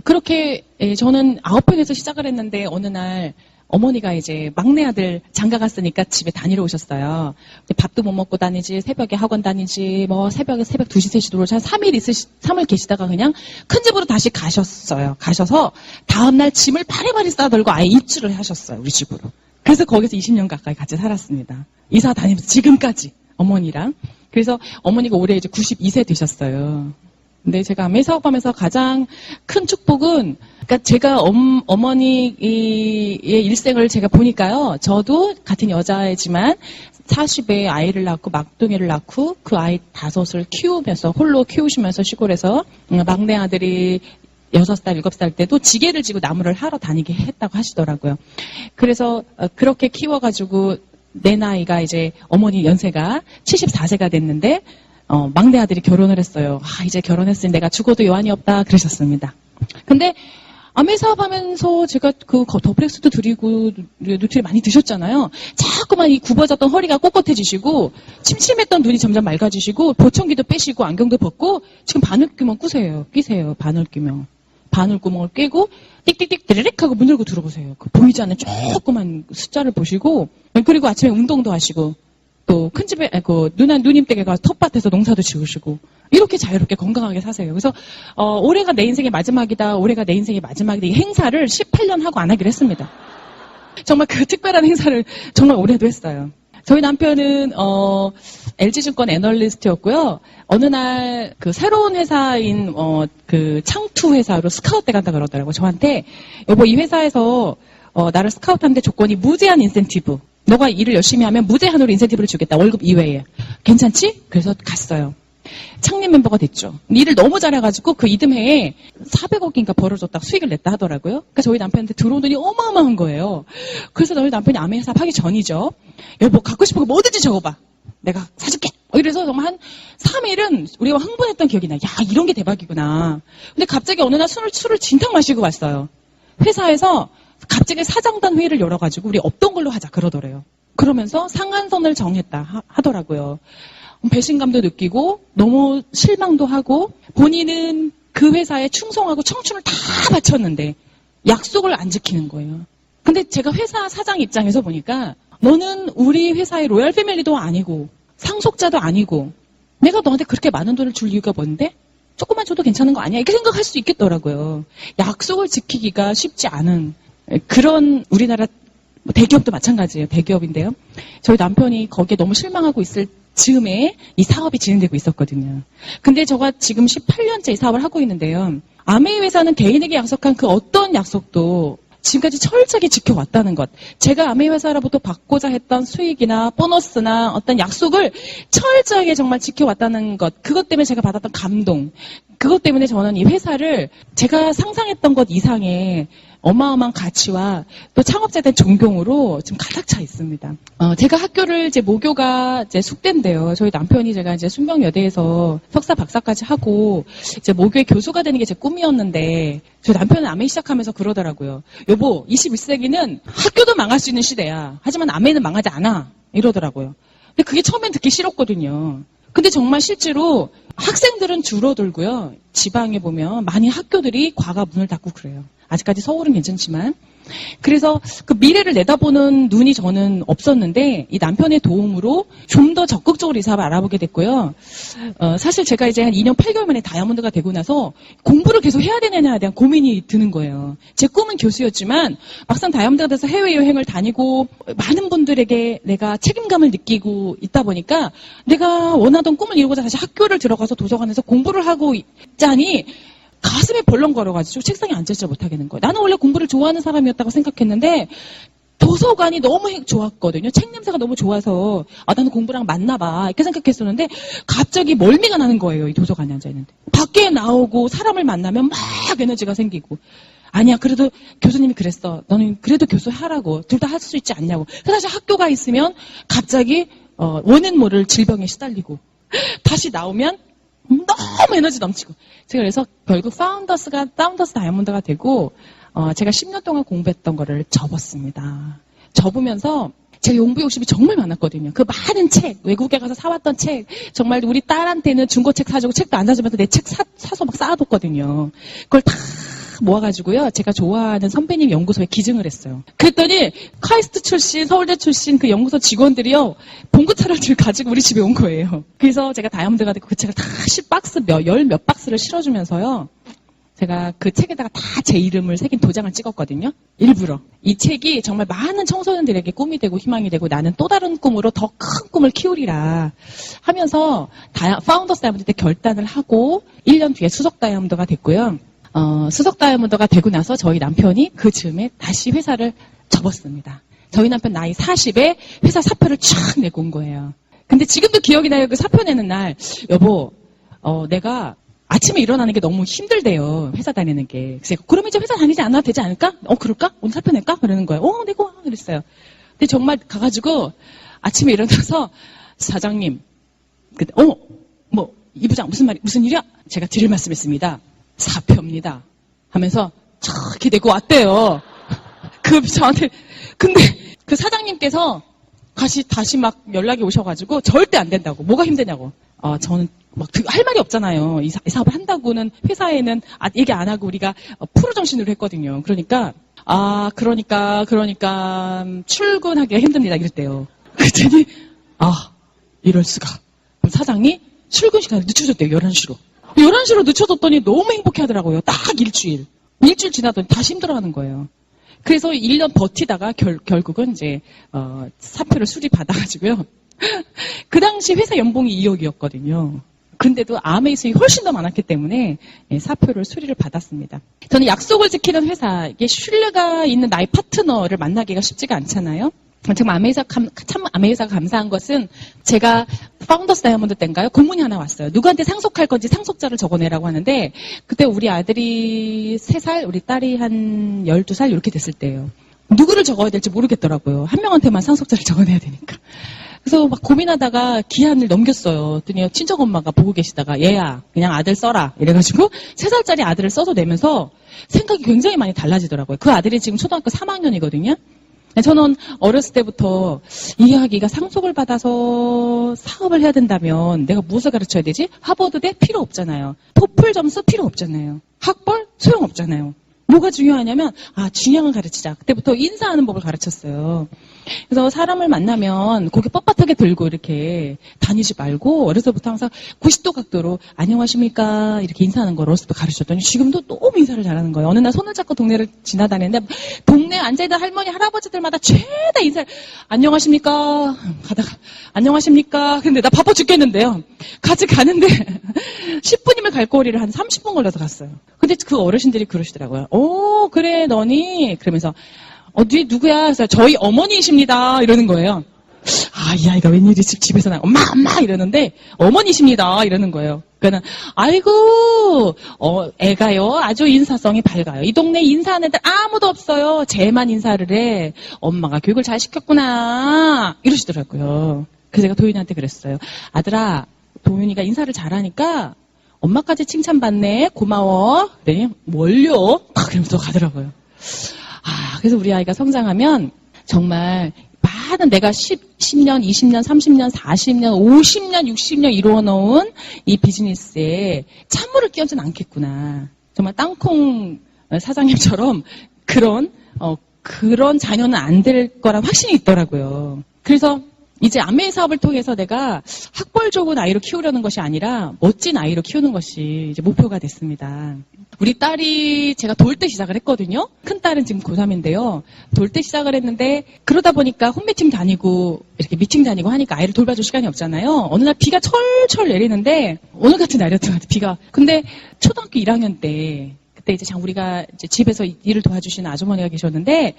그렇게 저는 9평에서 시작을 했는데 어느 날 어머니가 이제 막내 아들 장가 갔으니까 집에 다니러 오셨어요. 밥도 못 먹고 다니지, 새벽에 학원 다니지, 새벽 2시, 3시 들어오셔서 3일 계시다가 그냥 큰 집으로 다시 가셨어요. 가셔서 다음날 짐을 바리바리 싸들고 아예 입주를 하셨어요, 우리 집으로. 그래서 거기서 20년 가까이 같이 살았습니다. 이사 다니면서 지금까지 어머니랑. 그래서 어머니가 올해 이제 92세 되셨어요. 근데 제가 아메 사업하면서 가장 큰 축복은, 그러니까 제가 어머니의 일생을 제가 보니까요. 저도 같은 여자이지만 40에 아이를 낳고 막둥이를 낳고 그 아이 5을 키우면서 홀로 키우시면서 시골에서 막내 아들이 6살, 7살 때도 지게를 지고 나무를 하러 다니게 했다고 하시더라고요. 그래서 그렇게 키워가지고 내 나이가 이제 어머니 연세가 74세가 됐는데 막내 아들이 결혼을 했어요. 이제 결혼했으니 내가 죽어도 여한이 없다 그러셨습니다. 근데 아메 사업하면서 제가 그 더플렉스도 드리고 누트리 많이 드셨잖아요. 자꾸만 이 굽어졌던 허리가 꼿꼿해지시고 침침했던 눈이 점점 맑아지시고 보청기도 빼시고 안경도 벗고 지금 바늘구멍 끼세요. 바늘구멍을 꿰고 띡띡띡 드르륵 하고 문 열고 들어보세요. 그 보이지 않는 조그만 숫자를 보시고 그리고 아침에 운동도 하시고 또 큰 집에 누님 댁에 가서 텃밭에서 농사도 지으시고 이렇게 자유롭게 건강하게 사세요. 그래서 올해가 내 인생의 마지막이다. 이 행사를 18년 하고 안 하기로 했습니다. 정말 그 특별한 행사를 정말 올해도 했어요. 저희 남편은 LG증권 애널리스트였고요. 어느 날 그 새로운 회사인 그 창투 회사로 스카우트 간다 그러더라고요. 저한테 여보 이 회사에서 나를 스카우트하는데 조건이 무제한 인센티브. 너가 일을 열심히 하면 무제한으로 인센티브를 주겠다. 월급 이외에. 괜찮지? 그래서 갔어요. 창립 멤버가 됐죠. 일을 너무 잘해가지고 그 이듬해에 400억인가 벌어줬다가 수익을 냈다 하더라고요. 그러니까 저희 남편한테 들어온 돈이 어마어마한 거예요. 그래서 저희 남편이 아메 사업 하기 전이죠. 여보 갖고 싶은 거 뭐든지 적어봐. 내가 사줄게. 이래서 정말 한 3일은 우리가 흥분했던 기억이 나요. 야 이런 게 대박이구나. 근데 갑자기 어느 날 술을 진탕 마시고 왔어요. 회사에서 갑자기 사장단 회의를 열어가지고 우리 없던 걸로 하자 그러더래요. 그러면서 상한선을 정했다 하더라고요. 배신감도 느끼고 너무 실망도 하고 본인은 그 회사에 충성하고 청춘을 다 바쳤는데 약속을 안 지키는 거예요. 근데 제가 회사 사장 입장에서 보니까 너는 우리 회사의 로얄 패밀리도 아니고 상속자도 아니고 내가 너한테 그렇게 많은 돈을 줄 이유가 뭔데? 조금만 줘도 괜찮은 거 아니야? 이렇게 생각할 수 있겠더라고요. 약속을 지키기가 쉽지 않은 그런 우리나라 대기업도 마찬가지예요. 대기업인데요. 저희 남편이 거기에 너무 실망하고 있을 즈음에 이 사업이 진행되고 있었거든요. 근데 제가 지금 18년째 이 사업을 하고 있는데요. 아메이 회사는 개인에게 약속한 그 어떤 약속도 지금까지 철저하게 지켜왔다는 것. 제가 아메이 회사로부터 받고자 했던 수익이나 보너스나 어떤 약속을 철저하게 정말 지켜왔다는 것. 그것 때문에 제가 받았던 감동. 그것 때문에 저는 이 회사를 제가 상상했던 것 이상의 어마어마한 가치와 또 창업자에 대한 존경으로 지금 가득 차 있습니다. 제가 학교를 이제 모교가 이제 숙대인데요. 저희 남편이 제가 이제 순경여대에서 석사 박사까지 하고 이제 모교의 교수가 되는 게 제 꿈이었는데 저희 남편은 아메이 시작하면서 그러더라고요. 여보, 21세기는 학교도 망할 수 있는 시대야. 하지만 아메이는 망하지 않아. 이러더라고요. 근데 그게 처음엔 듣기 싫었거든요. 근데 정말 실제로 학생들은 줄어들고요. 지방에 보면 많이 학교들이 과가 문을 닫고 그래요. 아직까지 서울은 괜찮지만 그래서 그 미래를 내다보는 눈이 저는 없었는데 이 남편의 도움으로 좀 더 적극적으로 이 사업을 알아보게 됐고요. 사실 제가 이제 한 2년 8개월 만에 다이아몬드가 되고 나서 공부를 계속 해야 되느냐에 대한 고민이 드는 거예요. 제 꿈은 교수였지만 막상 다이아몬드가 돼서 해외여행을 다니고 많은 분들에게 내가 책임감을 느끼고 있다 보니까 내가 원하던 꿈을 이루고자 다시 학교를 들어가서 도서관에서 공부를 하고 있자니 가슴에 벌렁거려가지고 책상에 앉아있지 못하겠는 거예요. 나는 원래 공부를 좋아하는 사람이었다고 생각했는데 도서관이 너무 좋았거든요. 책 냄새가 너무 좋아서 나는 공부랑 맞나 봐 이렇게 생각했었는데 갑자기 멀미가 나는 거예요. 이 도서관에 앉아있는데. 밖에 나오고 사람을 만나면 막 에너지가 생기고 아니야 그래도 교수님이 그랬어. 너는 그래도 교수 하라고. 둘 다 할 수 있지 않냐고. 그래서 다시 학교가 있으면 갑자기 원인 모를 질병에 시달리고 다시 나오면 너무 에너지 넘치고. 제가 그래서 결국 파운더스 다이아몬드가 되고, 제가 10년 동안 공부했던 거를 접었습니다. 접으면서 제가 공부 욕심이 정말 많았거든요. 그 많은 책, 외국에 가서 사왔던 책, 정말 우리 딸한테는 중고책 사주고 책도 안 사주면서 내 책 사서 막 쌓아뒀거든요. 그걸 다 모아가지고요. 제가 좋아하는 선배님 연구소에 기증을 했어요. 그랬더니 카이스트 출신, 서울대 출신 그 연구소 직원들이요. 봉구차를 가지고 우리 집에 온 거예요. 그래서 제가 다이아몬드가 되고 그 책을 다 10박스, 열 몇 박스를 실어주면서요. 제가 그 책에다가 다 제 이름을 새긴 도장을 찍었거든요. 일부러. 이 책이 정말 많은 청소년들에게 꿈이 되고 희망이 되고 나는 또 다른 꿈으로 더 큰 꿈을 키우리라 하면서 파운더스 다이아몬드 때 결단을 하고 1년 뒤에 수석 다이아몬드가 됐고요. 수석 다이아몬드가 되고 나서 저희 남편이 그 즈음에 다시 회사를 접었습니다. 저희 남편 나이 40에 회사 사표를 쫙 내고 온 거예요. 근데 지금도 기억이 나요. 그 사표 내는 날. 여보, 내가 아침에 일어나는 게 너무 힘들대요. 회사 다니는 게. 그래서 그럼 이제 회사 다니지 않아도 되지 않을까? 그럴까? 오늘 사표 낼까? 그러는 거예요. 내고 와. 그랬어요. 근데 정말 가가지고 아침에 일어나서 사장님, 이 부장 무슨 일이야? 제가 드릴 말씀했습니다. 사표입니다. 하면서 저렇게 내고 왔대요. 저한테. 근데 그 사장님께서 다시 막 연락이 오셔가지고 절대 안 된다고. 뭐가 힘드냐고. 저는 막 할 말이 없잖아요. 이 사업을 한다고는 회사에는 얘기 안 하고 우리가 프로 정신으로 했거든요. 그러니까 출근하기가 힘듭니다. 이랬대요. 그랬더니 이럴 수가. 그럼 사장이 출근 시간을 늦춰줬대요. 11시로. 11시로 늦춰줬더니 너무 행복해 하더라고요. 딱 일주일 지나더니 다시 힘들어하는 거예요. 그래서 1년 버티다가 결국은 이제 사표를 수리받아가지고요. 그 당시 회사 연봉이 2억이었거든요. 근데도 암의 수익이 훨씬 더 많았기 때문에 사표를 수리를 받았습니다. 저는 약속을 지키는 회사, 이게 신뢰가 있는 나의 파트너를 만나기가 쉽지가 않잖아요. 참 아메이사가 감사한 것은 제가 파운더스 다이아몬드 때인가요? 공문이 하나 왔어요. 누구한테 상속할 건지 상속자를 적어내라고 하는데 그때 우리 아들이 3살, 우리 딸이 한 12살 이렇게 됐을 때예요. 누구를 적어야 될지 모르겠더라고요. 한 명한테만 상속자를 적어내야 되니까. 그래서 막 고민하다가 기한을 넘겼어요. 그랬더니 친정 엄마가 보고 계시다가 얘야 그냥 아들 써라 이래가지고 3살짜리 아들을 써서 내면서 생각이 굉장히 많이 달라지더라고요. 그 아들이 지금 초등학교 3학년이거든요. 저는 어렸을 때부터 이 아기가 상속을 받아서 사업을 해야 된다면 내가 무엇을 가르쳐야 되지? 하버드대 필요 없잖아요. 토플 점수 필요 없잖아요. 학벌 소용없잖아요. 뭐가 중요하냐면 중요한 걸 가르치자. 그때부터 인사하는 법을 가르쳤어요. 그래서 사람을 만나면 고개 뻣뻣하게 들고 이렇게 다니지 말고 어려서부터 항상 90도 각도로 안녕하십니까 이렇게 인사하는 걸 어렸을 때 가르쳤더니 지금도 너무 인사를 잘하는 거예요. 어느 날 손을 잡고 동네를 지나다니는데 동네에 앉아있는 할머니 할아버지들마다 죄다 인사를 안녕하십니까 가다가 안녕하십니까 근데 나 바빠 죽겠는데요. 같이 가는데 10분이면 갈 거리를 한 30분 걸려서 갔어요. 근데 그 어르신들이 그러시더라고요. 그래 너니 그러면서 뒤에 누구야? 그래서 저희 어머니이십니다. 이러는 거예요. 이 아이가 웬일이 집에서 엄마 이러는데 어머니십니다. 이러는 거예요. 그러니까 아이고 애가요 아주 인사성이 밝아요. 이 동네 인사하는 애들 아무도 없어요. 쟤만 인사를 해. 엄마가 교육을 잘 시켰구나. 이러시더라고요. 그래서 제가 도윤이한테 그랬어요. 아들아 도윤이가 인사를 잘하니까 엄마까지 칭찬받네. 고마워. 그랬더니 뭘요? 그러면서 가더라고요. 그래서 우리 아이가 성장하면 정말 많은 내가 10년, 20년, 30년, 40년, 50년, 60년 이루어놓은 이 비즈니스에 찬물을 끼얹진 않겠구나. 정말 땅콩 사장님처럼 그런 그런 자녀는 안 될 거란 확신이 있더라고요. 그래서 이제 안메이 사업을 통해서 내가 학벌 좋은 아이로 키우려는 것이 아니라 멋진 아이로 키우는 것이 이제 목표가 됐습니다. 우리 딸이 제가 돌 때 시작을 했거든요. 큰 딸은 지금 고3인데요. 돌 때 시작을 했는데 그러다 보니까 홈미팅 다니고 이렇게 미팅 다니고 하니까 아이를 돌봐줄 시간이 없잖아요. 어느 날 비가 철철 내리는데 오늘 같은 날이었던 것 같아요. 비가. 근데 초등학교 1학년 때 그때 이제 우리가 이제 집에서 일을 도와주시는 아주머니가 계셨는데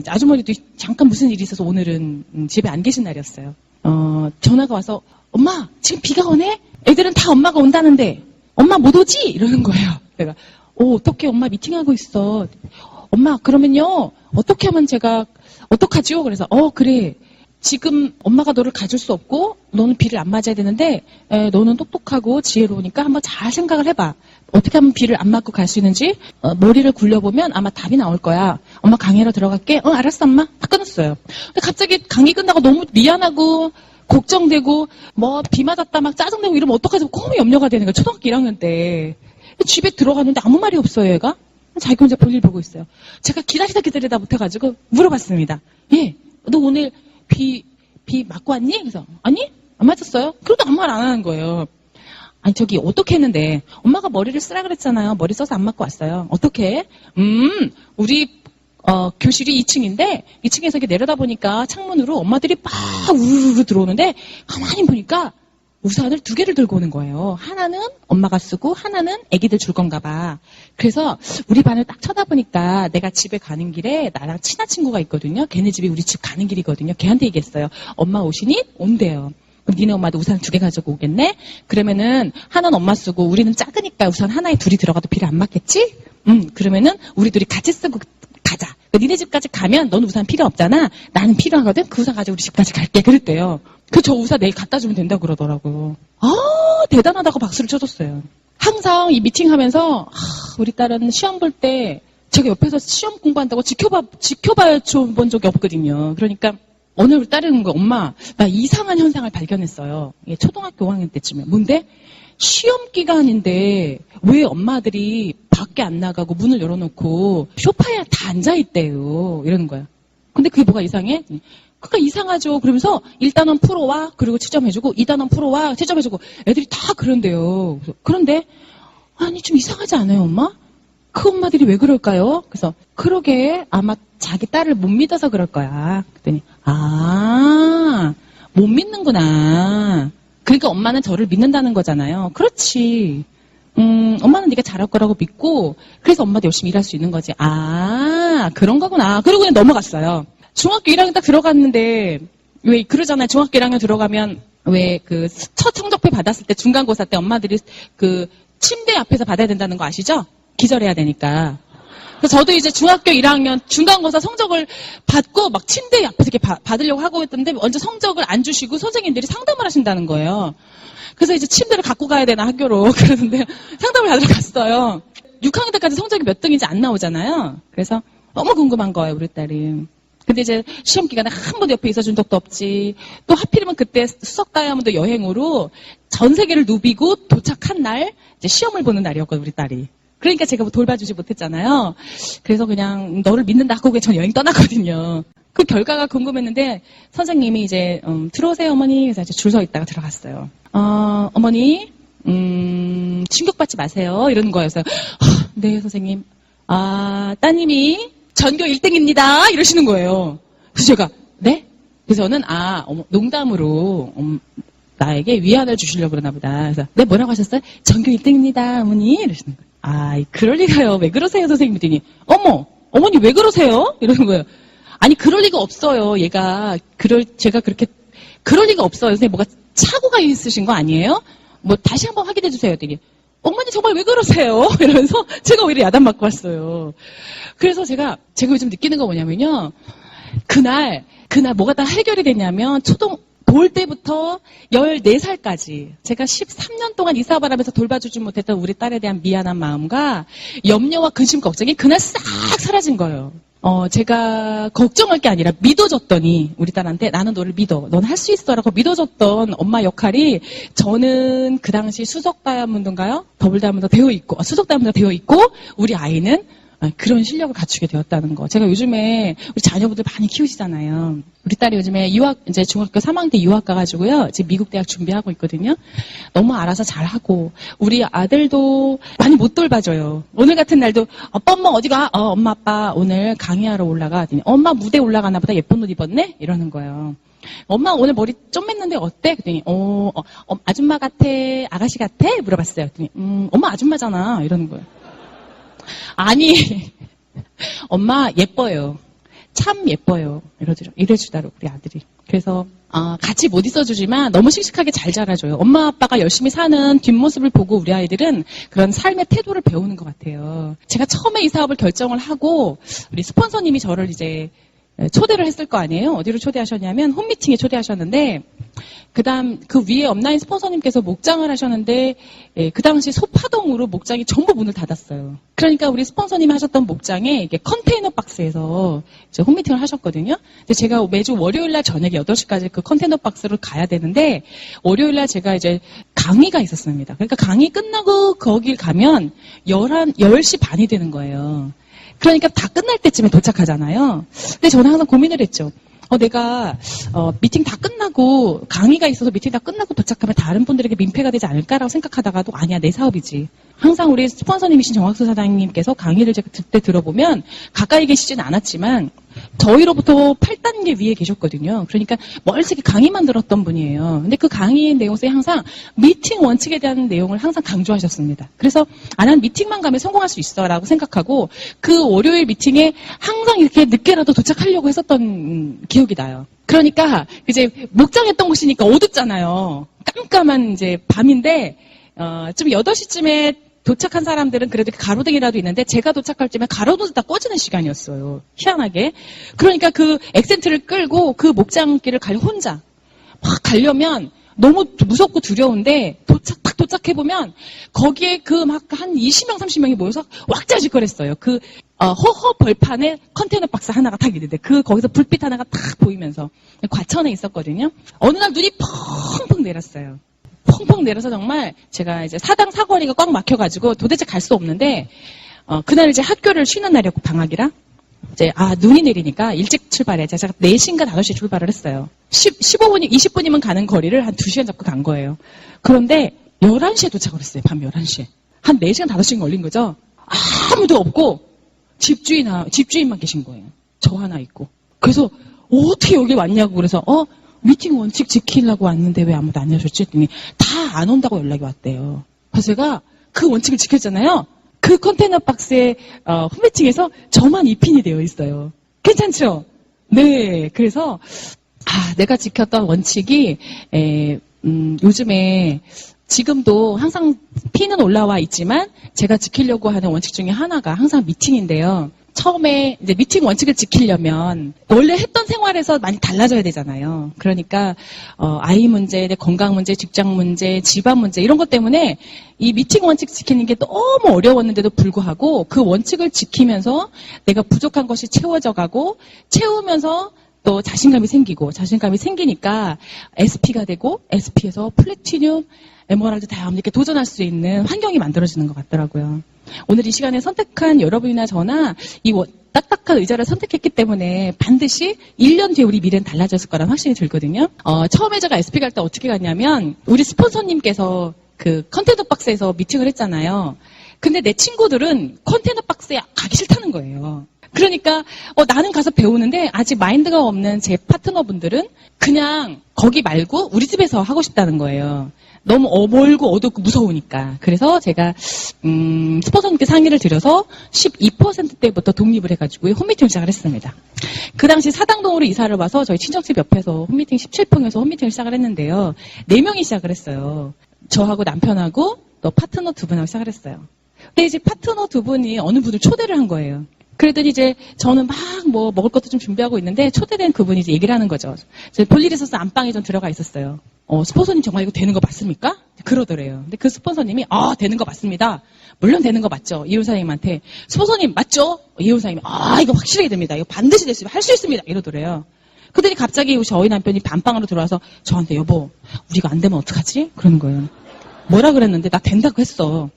아주머니도 잠깐 무슨 일이 있어서 오늘은 집에 안 계신 날이었어요. 전화가 와서 엄마 지금 비가 오네? 애들은 다 엄마가 온다는데 엄마 못 오지? 이러는 거예요. 내가 어떻게 엄마 미팅하고 있어. 엄마 그러면요 어떻게 하면 제가 어떡하지요? 그래서 그래 지금 엄마가 너를 가줄 수 없고 너는 비를 안 맞아야 되는데 너는 똑똑하고 지혜로우니까 한번 잘 생각을 해봐. 어떻게 하면 비를 안 맞고 갈 수 있는지 머리를 굴려보면 아마 답이 나올 거야. 엄마 강의로 들어갈게. 알았어 엄마. 다 끊었어요. 근데 갑자기 강의 끝나고 너무 미안하고 걱정되고 뭐 비 맞았다 막 짜증내고 이러면 어떡하지? 너무 염려가 되는 거예요. 초등학교 1학년 때. 집에 들어갔는데 아무 말이 없어요 얘가. 자기 혼자 볼일 보고 있어요. 제가 기다리다 못해가지고 물어봤습니다. 예, 너 오늘 비 맞고 왔니? 그래서 아니 안 맞았어요. 그래도 아무 말 안 하는 거예요. 아니 저기 어떻게 했는데 엄마가 머리를 쓰라 그랬잖아요. 머리 써서 안 맞고 왔어요. 어떻게? 우리 교실이 2층인데 2층에서 이렇게 내려다 보니까 창문으로 엄마들이 막 우르르 들어오는데 가만히 보니까 우산을 2개를 들고 오는 거예요. 하나는 엄마가 쓰고 하나는 애기들 줄 건가 봐. 그래서 우리 반을 딱 쳐다보니까 내가 집에 가는 길에 나랑 친한 친구가 있거든요. 걔네 집이 우리 집 가는 길이거든요. 걔한테 얘기했어요. 엄마 오시니? 온대요. 그럼 니네 엄마도 우산 2개 가지고 오겠네? 그러면은 하나는 엄마 쓰고 우리는 작으니까 우산 하나에 둘이 들어가도 비를 안 맞겠지? 그러면은 우리 둘이 같이 쓰고 가자. 그러니까 니네 집까지 가면 넌 우산 필요 없잖아. 나는 필요하거든. 그 우산 가지고 우리 집까지 갈게. 그랬대요. 저 우산 내일 갖다 주면 된다고 그러더라고요. 대단하다고 박수를 쳐줬어요. 항상 이 미팅하면서 우리 딸은 시험 볼 때 제가 옆에서 시험 공부한다고 지켜봐 본 적이 없거든요. 그러니까 오늘 우리 딸은 거 엄마 나 이상한 현상을 발견했어요. 이게 초등학교 5학년 때쯤에. 뭔데? 시험 기간인데 왜 엄마들이 밖에 안 나가고 문을 열어놓고 소파에 다 앉아있대요. 이러는 거야. 근데 그게 뭐가 이상해? 그러니까 이상하죠. 그러면서 1단원 풀어와. 그리고 채점해주고 2단원 풀어와. 채점해주고. 애들이 다 그런대요. 그런데 아니 좀 이상하지 않아요 엄마? 그 엄마들이 왜 그럴까요? 그래서 그러게 아마 자기 딸을 못 믿어서 그럴 거야. 그랬더니 못 믿는구나. 그러니까 엄마는 저를 믿는다는 거잖아요. 그렇지. 엄마는 네가 잘할 거라고 믿고 그래서 엄마도 열심히 일할 수 있는 거지. 그런 거구나. 그리고 그냥 넘어갔어요. 중학교 1학년 딱 들어갔는데 왜 그러잖아요. 중학교 1학년 들어가면 왜 그 첫 성적표 받았을 때 중간고사 때 엄마들이 그 침대 앞에서 받아야 된다는 거 아시죠? 기절해야 되니까. 그래서 저도 이제 중학교 1학년 중간고사 성적을 받고 막 침대 앞에서 이렇게 받으려고 하고 있던데 먼저 성적을 안 주시고 선생님들이 상담을 하신다는 거예요. 그래서 이제 침대를 갖고 가야 되나 학교로 그러는데 상담을 받으러 갔어요. 6학년 때까지 성적이 몇 등인지 안 나오잖아요. 그래서 너무 궁금한 거예요, 우리 딸이. 근데 이제 시험 기간에 한 번도 옆에 있어준 적도 없지. 또 하필이면 그때 수석 다이아몬드 여행으로 전 세계를 누비고 도착한 날 이제 시험을 보는 날이었거든요, 우리 딸이. 그러니까 제가 뭐 돌봐주지 못했잖아요. 그래서 그냥 너를 믿는다 하고 그냥 전 여행 떠났거든요. 그 결과가 궁금했는데 선생님이 이제 들어오세요 어머니. 그래서 이제 줄 서 있다가 들어갔어요. 어머니 충격받지 마세요 이러는 거여서 네 선생님. 따님이 전교 1등입니다 이러시는 거예요. 그래서 제가 네? 그래서 저는 농담으로 나에게 위안을 주시려고 그러나 보다. 그래서 네 뭐라고 하셨어요? 전교 1등입니다 어머니 이러시는 거예요. 그럴 리가요. 왜 그러세요 선생님? 그랬더니 어머니 왜 그러세요? 이러는 거예요. 아니 그럴 리가 없어요. 제가 그렇게 그럴 리가 없어요. 선생님 뭐가 착오가 있으신 거 아니에요? 뭐 다시 한번 확인해 주세요. 그랬더니 어머니 정말 왜 그러세요? 이러면서 제가 오히려 야단맞고 왔어요. 그래서 제가 요즘 느끼는 거 뭐냐면요. 그날 뭐가 다 해결이 됐냐면 돌 때부터 14살까지 제가 13년 동안 이 사업을 하면서 돌봐주지 못했던 우리 딸에 대한 미안한 마음과 염려와 근심 걱정이 그날 싹 사라진 거예요. 제가 걱정할 게 아니라 믿어줬더니 우리 딸한테 나는 너를 믿어. 넌 할 수 있어 라고 믿어줬던 엄마 역할이 저는 그 당시 수석 다이아몬드인가요? 더블 다이아몬드 되어 있고 수석 다이아몬드가 되어 있고 우리 아이는 그런 실력을 갖추게 되었다는 거. 제가 요즘에 우리 자녀분들 많이 키우시잖아요. 우리 딸이 요즘에 이제 중학교 3학년 때 유학 가가지고요. 지금 미국 대학 준비하고 있거든요. 너무 알아서 잘하고, 우리 아들도 많이 못 돌봐줘요. 오늘 같은 날도, 엄마 어디가? 엄마, 아빠 오늘 강의하러 올라가. 엄마 무대 올라가나 보다 예쁜 옷 입었네? 이러는 거예요. 엄마 오늘 머리 좀 맸는데 어때? 그랬더니 아줌마 같아? 아가씨 같아? 물어봤어요. 그랬더니 엄마 아줌마잖아. 이러는 거예요. 아니 엄마 예뻐요. 참 예뻐요. 이래주더라고 우리 아들이. 그래서 같이 못 있어주지만 너무 씩씩하게 잘 자라줘요. 엄마 아빠가 열심히 사는 뒷모습을 보고 우리 아이들은 그런 삶의 태도를 배우는 것 같아요. 제가 처음에 이 사업을 결정을 하고 우리 스폰서님이 저를 이제 초대를 했을 거 아니에요. 어디로 초대하셨냐면 홈미팅에 초대하셨는데 그다음 그 위에 업라인 스폰서님께서 목장을 하셨는데 그 당시 소파동으로 목장이 전부 문을 닫았어요. 그러니까 우리 스폰서님이 하셨던 목장에 이게 컨테이너 박스에서 이제 홈미팅을 하셨거든요. 근데 제가 매주 월요일날 저녁 8시까지 그 컨테이너 박스를 가야 되는데 월요일날 제가 이제 강의가 있었습니다. 그러니까 강의 끝나고 거길 가면 10시 반이 되는 거예요. 그러니까 다 끝날 때쯤에 도착하잖아요. 근데 저는 항상 고민을 했죠. 내가 미팅 다 끝나고 강의가 있어서 미팅 다 끝나고 도착하면 다른 분들에게 민폐가 되지 않을까라고 생각하다가도 아니야 내 사업이지. 항상 우리 스폰서님이신 정학수 사장님께서 강의를 제가 그때 들어보면 가까이 계시진 않았지만 저희로부터 8단계 위에 계셨거든요. 그러니까 멀찍이 강의만 들었던 분이에요. 근데 그 강의의 내용에 항상 미팅 원칙에 대한 내용을 항상 강조하셨습니다. 그래서 난 미팅만 가면 성공할 수 있어라고 생각하고 그 월요일 미팅에 항상 이렇게 늦게라도 도착하려고 했었던 기억이 나요. 그러니까 이제 목장했던 곳이니까 어둡잖아요. 깜깜한 이제 밤인데 좀 8시쯤에 도착한 사람들은 그래도 가로등이라도 있는데 제가 도착할 때면 가로등도 다 꺼지는 시간이었어요. 희한하게. 그러니까 그 액센트를 끌고 그 목장길을 혼자 막 가려면 너무 무섭고 두려운데 딱 도착해보면 거기에 그 막 한 20명, 30명이 모여서 왁자지껄했어요. 그 허허 벌판에 컨테이너 박스 하나가 딱 있는데 거기서 불빛 하나가 딱 보이면서 과천에 있었거든요. 어느 날 눈이 펑펑 내렸어요. 펑펑 내려서 정말 제가 이제 사당 사거리가 꽉 막혀가지고 도대체 갈 수 없는데 그날 이제 학교를 쉬는 날이었고 방학이라 이제 눈이 내리니까 일찍 출발해. 제가 4시인가 5시에 출발을 했어요. 15분이 20분이면 가는 거리를 한 2시간 잡고 간 거예요. 그런데 11시에 도착을 했어요. 밤 11시에. 한 4시간 5시간 걸린 거죠. 아무도 없고 집주인만 계신 거예요. 저 하나 있고. 그래서 어떻게 여기 왔냐고 그래서 미팅 원칙 지키려고 왔는데 왜 아무도 안 오셨지? 했더니 다 안 온다고 연락이 왔대요. 그래서 제가 그 원칙을 지켰잖아요. 그 컨테이너 박스에 홈미팅에서 저만 2핀이 되어 있어요. 괜찮죠? 네. 그래서 내가 지켰던 원칙이 요즘에 지금도 항상 핀은 올라와 있지만 제가 지키려고 하는 원칙 중에 하나가 항상 미팅인데요. 처음에 이제 미팅 원칙을 지키려면 원래 했던 생활에서 많이 달라져야 되잖아요. 그러니까 아이 문제, 내 건강 문제, 직장 문제, 집안 문제 이런 것 때문에 이 미팅 원칙 지키는 게 너무 어려웠는데도 불구하고 그 원칙을 지키면서 내가 부족한 것이 채워져 가고 채우면서 또 자신감이 생기니까 SP가 되고 SP에서 플래티늄, 에메랄드 다이아몬드 이렇게 도전할 수 있는 환경이 만들어지는 것 같더라고요. 오늘 이 시간에 선택한 여러분이나 저나 이 딱딱한 의자를 선택했기 때문에 반드시 1년 뒤에 우리 미래는 달라졌을 거라는 확신이 들거든요. 처음에 제가 SP 갈 때 어떻게 갔냐면 우리 스폰서님께서 그 컨테이너 박스에서 미팅을 했잖아요. 근데 내 친구들은 컨테이너 박스에 가기 싫다는 거예요. 그러니까 나는 가서 배우는데 아직 마인드가 없는 제 파트너분들은 그냥 거기 말고 우리 집에서 하고 싶다는 거예요. 너무 멀고 어둡고 무서우니까. 그래서 제가 스폰서님께 상의를 드려서 12%대부터 독립을 해가지고 홈미팅을 시작을 했습니다. 그 당시 사당동으로 이사를 와서 저희 친정집 옆에서 홈미팅 17평에서 홈미팅을 시작을 했는데요. 4명이 시작을 했어요. 저하고 남편하고 또 파트너 2분하고 시작을 했어요. 근데 이제 파트너 2분이 어느 분을 초대를 한 거예요. 그랬더니 이제 저는 막 먹을 것도 좀 준비하고 있는데 초대된 그분이 이제 얘기를 하는 거죠. 볼일이 있어서 안방에 좀 들어가 있었어요. 스폰서님 정말 이거 되는 거 맞습니까? 그러더래요. 근데 그 스폰서님이 되는 거 맞습니다. 물론 되는 거 맞죠. 이혼사님한테 스폰서님 맞죠? 이혼사님이 이거 확실하게 됩니다. 이거 반드시 될 수 있습니다. 할 수 있습니다. 이러더래요. 그러더니 갑자기 저희 남편이 안방으로 들어와서 저한테 여보 우리 이거 안 되면 어떡하지? 그러는 거예요. 뭐라 그랬는데 나 된다고 했어.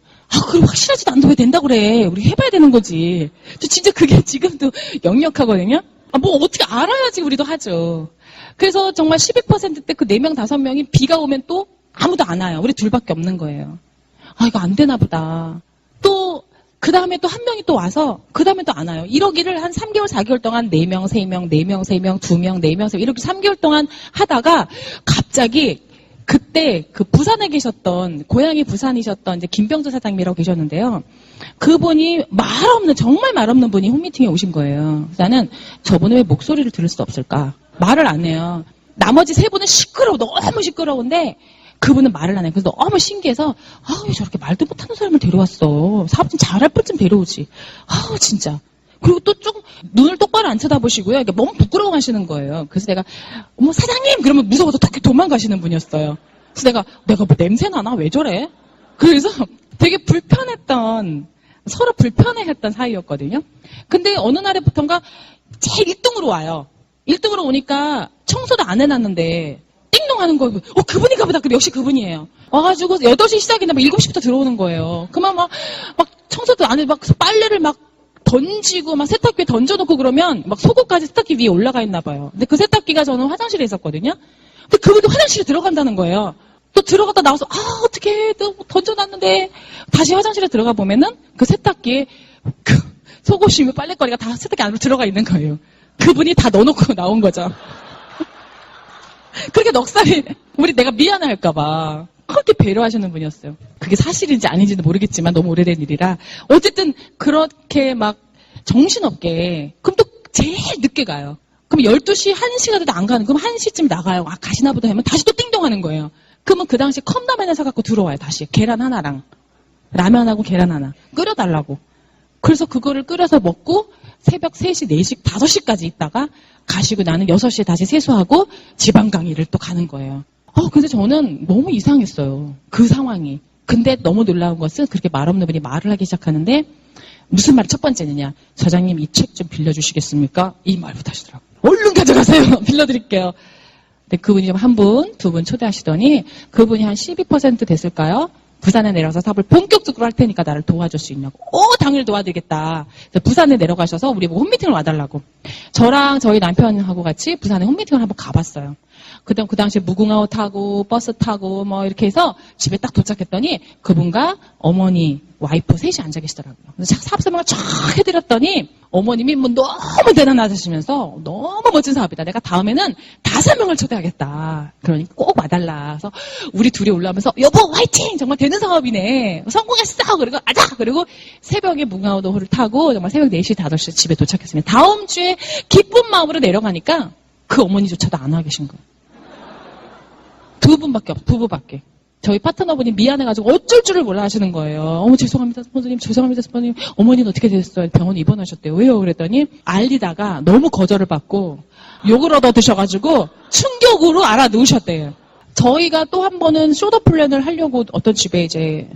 그럼 확실하지도 않는데 왜 된다고 그래. 우리 해봐야 되는 거지. 저 진짜 그게 지금도 역력하거든요. 뭐 어떻게 알아야지 우리도 하죠. 그래서 정말 12%때 그 4명, 5명이 비가 오면 또 아무도 안 와요. 우리 둘밖에 없는 거예요. 이거 안 되나 보다. 또 그 다음에 또 한 명이 또 와서 그 다음에 또 안 와요. 이러기를 한 3개월, 4개월 동안 4명, 3명, 4명, 3명, 2명, 4명, 3명 이렇게 3개월 동안 하다가 갑자기 그때 그 부산에 계셨던 고향이 부산이셨던 이제 김병조 사장님이라고 계셨는데요. 그분이 정말 말 없는 분이 홈미팅에 오신 거예요. 나는 저분은 왜 목소리를 들을 수 없을까? 말을 안 해요. 나머지 3분은 너무 시끄러운데 그분은 말을 안 해요. 그래서 너무 신기해서 왜 저렇게 말도 못하는 사람을 데려왔어. 사업 좀 잘할 뻔쯤 데려오지. 진짜. 그리고 또 좀 눈을 똑바로 안 쳐다보시고요. 너무 부끄러워하시는 거예요. 그래서 내가 어머 사장님 그러면 무서워서 도망가시는 분이었어요. 그래서 내가 뭐 냄새 나나 왜 저래? 그래서 되게 서로 불편해했던 사이였거든요. 근데 어느 날부턴가 제일 1등으로 와요. 1등으로 오니까 청소도 안 해놨는데 띵동 하는 거예요. 그분인가 보다. 역시 그분이에요. 와가지고 8시 시작인데 7시부터 들어오는 거예요. 그만 막 청소도 안 해. 빨래를 던지고 세탁기에 던져놓고 그러면 속옷까지 세탁기 위에 올라가 있나 봐요. 근데 그 세탁기가 저는 화장실에 있었거든요. 근데 그분도 화장실에 들어간다는 거예요. 또 들어갔다 나와서 어떡해 또 던져놨는데 다시 화장실에 들어가 보면은 그 세탁기에 그 속옷이 빨래거리가 다 세탁기 안으로 들어가 있는 거예요. 그분이 다 넣어놓고 나온 거죠. 그렇게 넉살이 내가 미안할까봐 그렇게 배려하시는 분이었어요. 그게 사실인지 아닌지는 모르겠지만 너무 오래된 일이라 어쨌든 그렇게 정신없게 그럼 또 제일 늦게 가요. 그럼 12시, 1시가 돼도 안 가는 그럼 1시쯤 나가요. 가시나 보다 하면 다시 또 띵동하는 거예요. 그러면 그 당시 컵라면을 사갖고 들어와요. 다시 계란 하나랑 라면하고 계란 하나 끓여달라고. 그래서 그거를 끓여서 먹고 새벽 3시, 4시, 5시까지 있다가 가시고 나는 6시에 다시 세수하고 지방 강의를 또 가는 거예요. 근데 저는 너무 이상했어요. 그 상황이. 근데 너무 놀라운 것은 그렇게 말 없는 분이 말을 하기 시작하는데 무슨 말이 첫 번째느냐. 사장님 이 책 좀 빌려주시겠습니까? 이 말부터 하시더라고요. 얼른 가져가세요. 빌려드릴게요. 근데 그분이 좀 한 분, 2분 초대하시더니 그분이 한 12% 됐을까요? 부산에 내려가서 사업을 본격적으로 할 테니까 나를 도와줄 수 있냐고. 당일 도와드리겠다. 그래서 부산에 내려가셔서 우리 보고 홈미팅을 와달라고. 저랑 저희 남편하고 같이 부산에 홈미팅을 한번 가봤어요. 그 당시에 무궁화호 타고 버스 타고 이렇게 해서 집에 딱 도착했더니 그분과 어머니, 와이프 셋이 앉아 계시더라고요. 그래서 사업 설명을 쫙 해드렸더니 어머님이 너무 대단하시면서 너무 멋진 사업이다. 내가 다음에는 5명을 초대하겠다. 그러니까 꼭 와달라. 그래서 우리 둘이 올라오면서 여보 화이팅! 정말 되는 사업이네. 성공했어! 그리고 아자! 그리고 새벽에 무궁화호를 타고 정말 새벽 4시, 5시 집에 도착했습니다. 다음 주에 기쁜 마음으로 내려가니까 그 어머니조차도 안 와 계신 거예요. 2분밖에 없어. 부부밖에. 저희 파트너분이 미안해가지고 어쩔 줄을 몰라 하시는 거예요. 죄송합니다, 스폰서님. 죄송합니다, 스폰서님. 어머니는 어떻게 됐어요? 병원 입원하셨대요. 왜요? 그랬더니 알리다가 너무 거절을 받고 욕을 얻어 드셔가지고 충격으로 알아놓으셨대요. 저희가 또 한 번은 쇼더 플랜을 하려고 어떤 집에 이제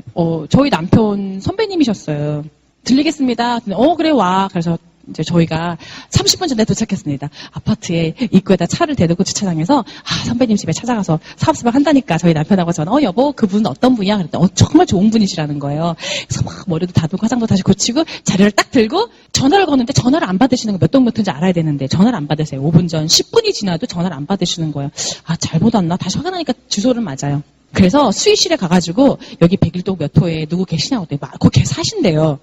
저희 남편 선배님이셨어요. 들리겠습니다. 그래 와. 그래서 이제 저희가 30분 전에 도착했습니다. 아파트에 입구에다 차를 대놓고 주차장에서 선배님 집에 찾아가서 사업수박 한다니까 저희 남편하고 저는 여보 그분은 어떤 분이야? 그랬더니 정말 좋은 분이시라는 거예요. 그래서 막 머리도 다듬고 화장도 다시 고치고 자료를 딱 들고 전화를 거는데 전화를 안 받으시는 거 몇 동 몇 호인지 알아야 되는데 전화를 안 받으세요. 5분 전 10분이 지나도 전화를 안 받으시는 거예요. 잘못 왔나? 다시 화가 나니까 주소를 맞아요. 그래서 수의실에 가가지고 여기 101동 몇 호에 누구 계시냐고 했더니 거기 사신대요.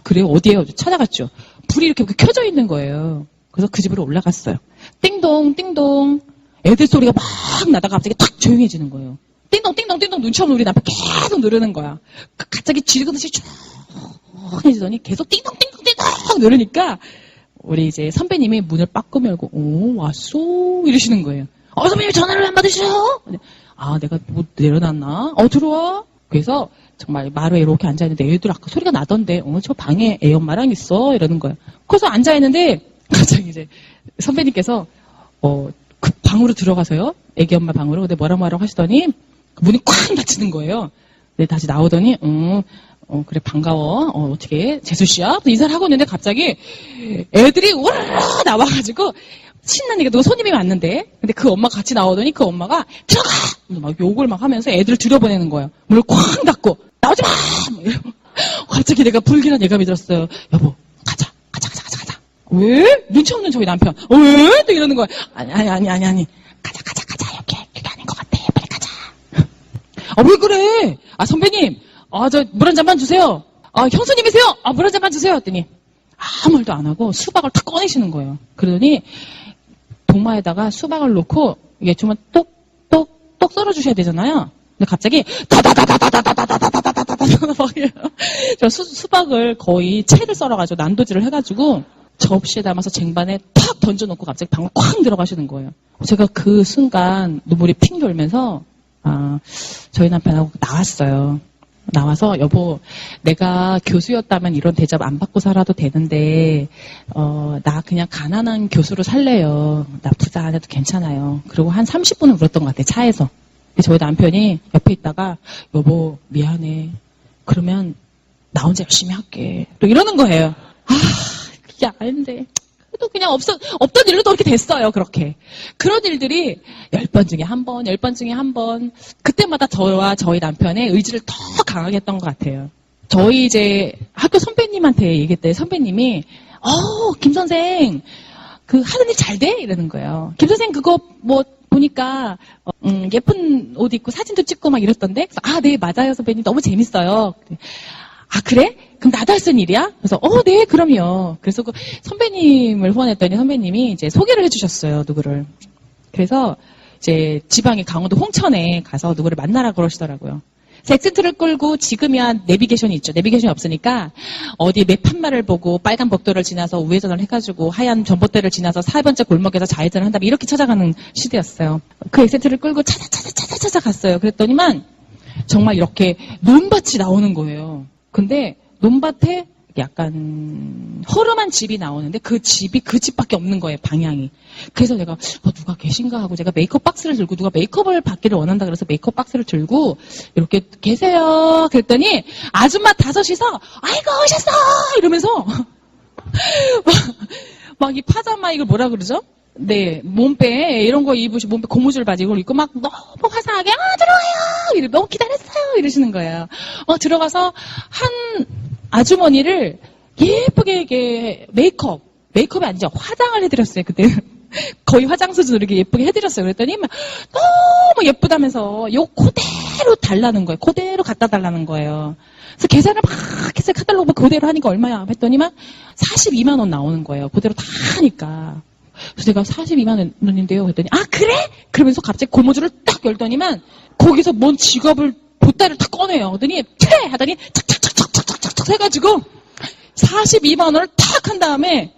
그래요? 어디에요? 찾아갔죠. 불이 이렇게 켜져 있는 거예요. 그래서 그 집으로 올라갔어요. 띵동, 띵동. 애들 소리가 막 나다가 갑자기 탁 조용해지는 거예요. 띵동, 띵동, 띵동 눈치 없는 우리 남편 계속 누르는 거야. 갑자기 쥐르듯이 쭉 해지더니 계속 띵동, 띵동, 띵동 누르니까 우리 이제 선배님이 문을 빠꾸 열고, 왔어? 이러시는 거예요. 선배님 전화를 안 받으셔? 내가 뭐 내려놨나? 들어와. 그래서 정말 마루에 이렇게 앉아있는데 애들 아까 소리가 나던데 저 방에 애 엄마랑 있어 이러는 거예요. 그래서 앉아있는데 갑자기 이제 선배님께서 그 방으로 들어가서요. 애기 엄마 방으로. 근데 뭐라고 하시더니 문이 쾅 닫히는 거예요. 근데 다시 나오더니 그래 반가워. 어떻게 재수씨야? 인사를 하고 있는데 갑자기 애들이 우르르 나와가지고 신나니까 누가 손님이 왔는데 근데 그 엄마가 같이 나오더니 그 엄마가 들어가! 막 욕을 막 하면서 애들을 들여보내는 거예요. 문을 쾅 닫고 나오지 마! 갑자기 내가 불길한 예감이 들었어요. 여보, 가자. 왜? 눈치 없는 저희 남편. 왜? 또 이러는 거야. 아니. 가자. 여기 그게 아닌 것 같아. 빨리 가자. 왜 그래? 선배님. 물 한 잔만 주세요. 형수님이세요? 물 한 잔만 주세요. 했더니 아무 말도 안 하고 수박을 탁 꺼내시는 거예요. 그러더니 동마에다가 수박을 놓고 이게 좀 똑 썰어주셔야 되잖아요. 근데 갑자기 다다다다다다다다다다다다다다다 저 수박을 거의 채를 썰어가지고 난도질을 해가지고 접시에 담아서 쟁반에 탁 던져놓고 갑자기 방을 쾅 들어가시는 거예요. 제가 그 순간 눈물이 핑 돌면서 저희 남편하고 나왔어요. 나와서 여보, 내가 교수였다면 이런 대접 안 받고 살아도 되는데 나 그냥 가난한 교수로 살래요. 나 부자 안 해도 괜찮아요. 그리고 한 30분은 울었던 것 같아요. 차에서. 저희 남편이 옆에 있다가 여보 미안해. 그러면 나 혼자 열심히 할게. 또 이러는 거예요. 그게 아닌데. 그래도 그냥 없던 일로 또 이렇게 됐어요. 그렇게. 그런 일들이 10번 중에 한 번, 10번 중에 한 번. 그때마다 저와 저희 남편의 의지를 더 강하게 했던 것 같아요. 저희 이제 학교 선배님한테 얘기했더니 선배님이 김 선생 그 하는 일 잘 돼? 이러는 거예요. 김 선생 그거 뭐 보니까 예쁜 옷 입고 사진도 찍고 막 이랬던데. 그래서 네 맞아요 선배님 너무 재밌어요. 그래? 그럼 나도 할 수 있는 일이야? 그래서 네 그럼요. 그래서 그 선배님을 후원했더니 선배님이 이제 소개를 해주셨어요. 누구를. 그래서 이제 지방의 강원도 홍천에 가서 누구를 만나라 그러시더라고요. 엑센트를 끌고 지금이야 내비게이션이 있죠. 내비게이션이 없으니까 어디 맵 한 마를 보고 빨간 복도를 지나서 우회전을 해가지고 하얀 전봇대를 지나서 4번째 골목에서 좌회전을 한다면 이렇게 찾아가는 시대였어요. 그 엑센트를 끌고 찾아갔어요. 그랬더니만 정말 이렇게 논밭이 나오는 거예요. 근데 논밭에 약간 허름한 집이 나오는데 그 집밖에 없는 거예요, 방향이. 그래서 내가 누가 계신가 하고 제가 메이크업 박스를 들고 누가 메이크업을 받기를 원한다 그래서 메이크업 박스를 들고 이렇게 계세요. 그랬더니 아줌마 5이서 아이고 오셨어 이러면서 막 이 파자마 이걸 뭐라 그러죠? 네, 몸빼 이런 거 입으시고 몸빼 고무줄 바지 이걸 입고 막 너무 화사하게 들어와요. 너무 기다렸어요. 이러시는 거예요. 들어가서 한 아주머니를 예쁘게 이게 메이크업이 아니죠. 화장을 해드렸어요. 그때는 거의 화장 수준으로 이렇게 예쁘게 해드렸어요. 그랬더니 막 너무 예쁘다면서 이거 그대로 달라는 거예요. 그대로 갖다 달라는 거예요. 그래서 계산을 막 했어요. 카탈로그 그대로 하니까 얼마야 했더니만 42만 원 나오는 거예요. 그대로 다 하니까. 그래서 내가 42만 원인데요. 그랬더니 그래? 그러면서 갑자기 고무줄을 딱 열더니만 거기서 뭔 지갑을 보따리를 딱 꺼내요. 그랬더니 하더니 착착착착착착착 해가지고 42만 원을 탁 한 다음에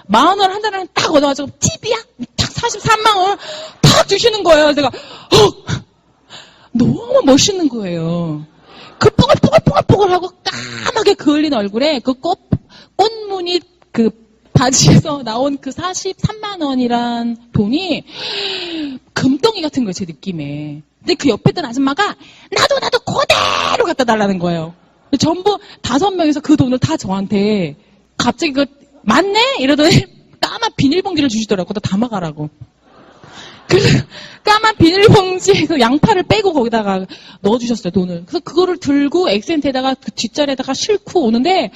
10,000원 한 달을 딱 얻어가지고 팁이야? 딱 43만 원을 탁 주시는 거예요. 제가 너무 멋있는 거예요. 그 뽀글뽀글뽀글뽀글하고 까맣게 그을린 얼굴에 그 꽃무늬 그 바지에서 나온 그 43만 원이란 돈이 금덩이 같은 거예요, 제 느낌에. 근데 그 옆에 있던 아줌마가 나도 그대로 갖다 달라는 거예요. 전부 5명이서 그 돈을 다 저한테 갑자기 맞네? 이러더니 까만 비닐봉지를 주시더라고요. 담아가라고. 그래서 까만 비닐봉지에서 양파를 빼고 거기다가 넣어주셨어요, 돈을. 그래서 그거를 들고 엑센트에다가 그 뒷자리에다가 싣고 오는데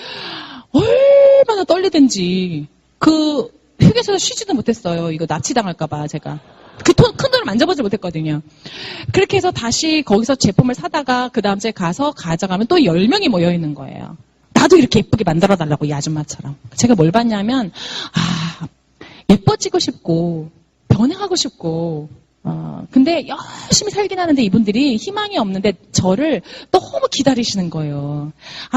얼마나 떨리든지 그 휴게소에서 쉬지도 못했어요. 이거 납치당할까봐 제가. 그 큰 돈을 만져보지 못했거든요. 그렇게 해서 다시 거기서 제품을 사다가 그 다음 주에 가서 가져가면 또 10명이 모여있는 거예요. 나도 이렇게 예쁘게 만들어달라고 이 아줌마처럼. 제가 뭘 봤냐면 예뻐지고 싶고 변해가고 싶고 근데 열심히 살긴 하는데 이분들이 희망이 없는데 저를 너무 기다리시는 거예요.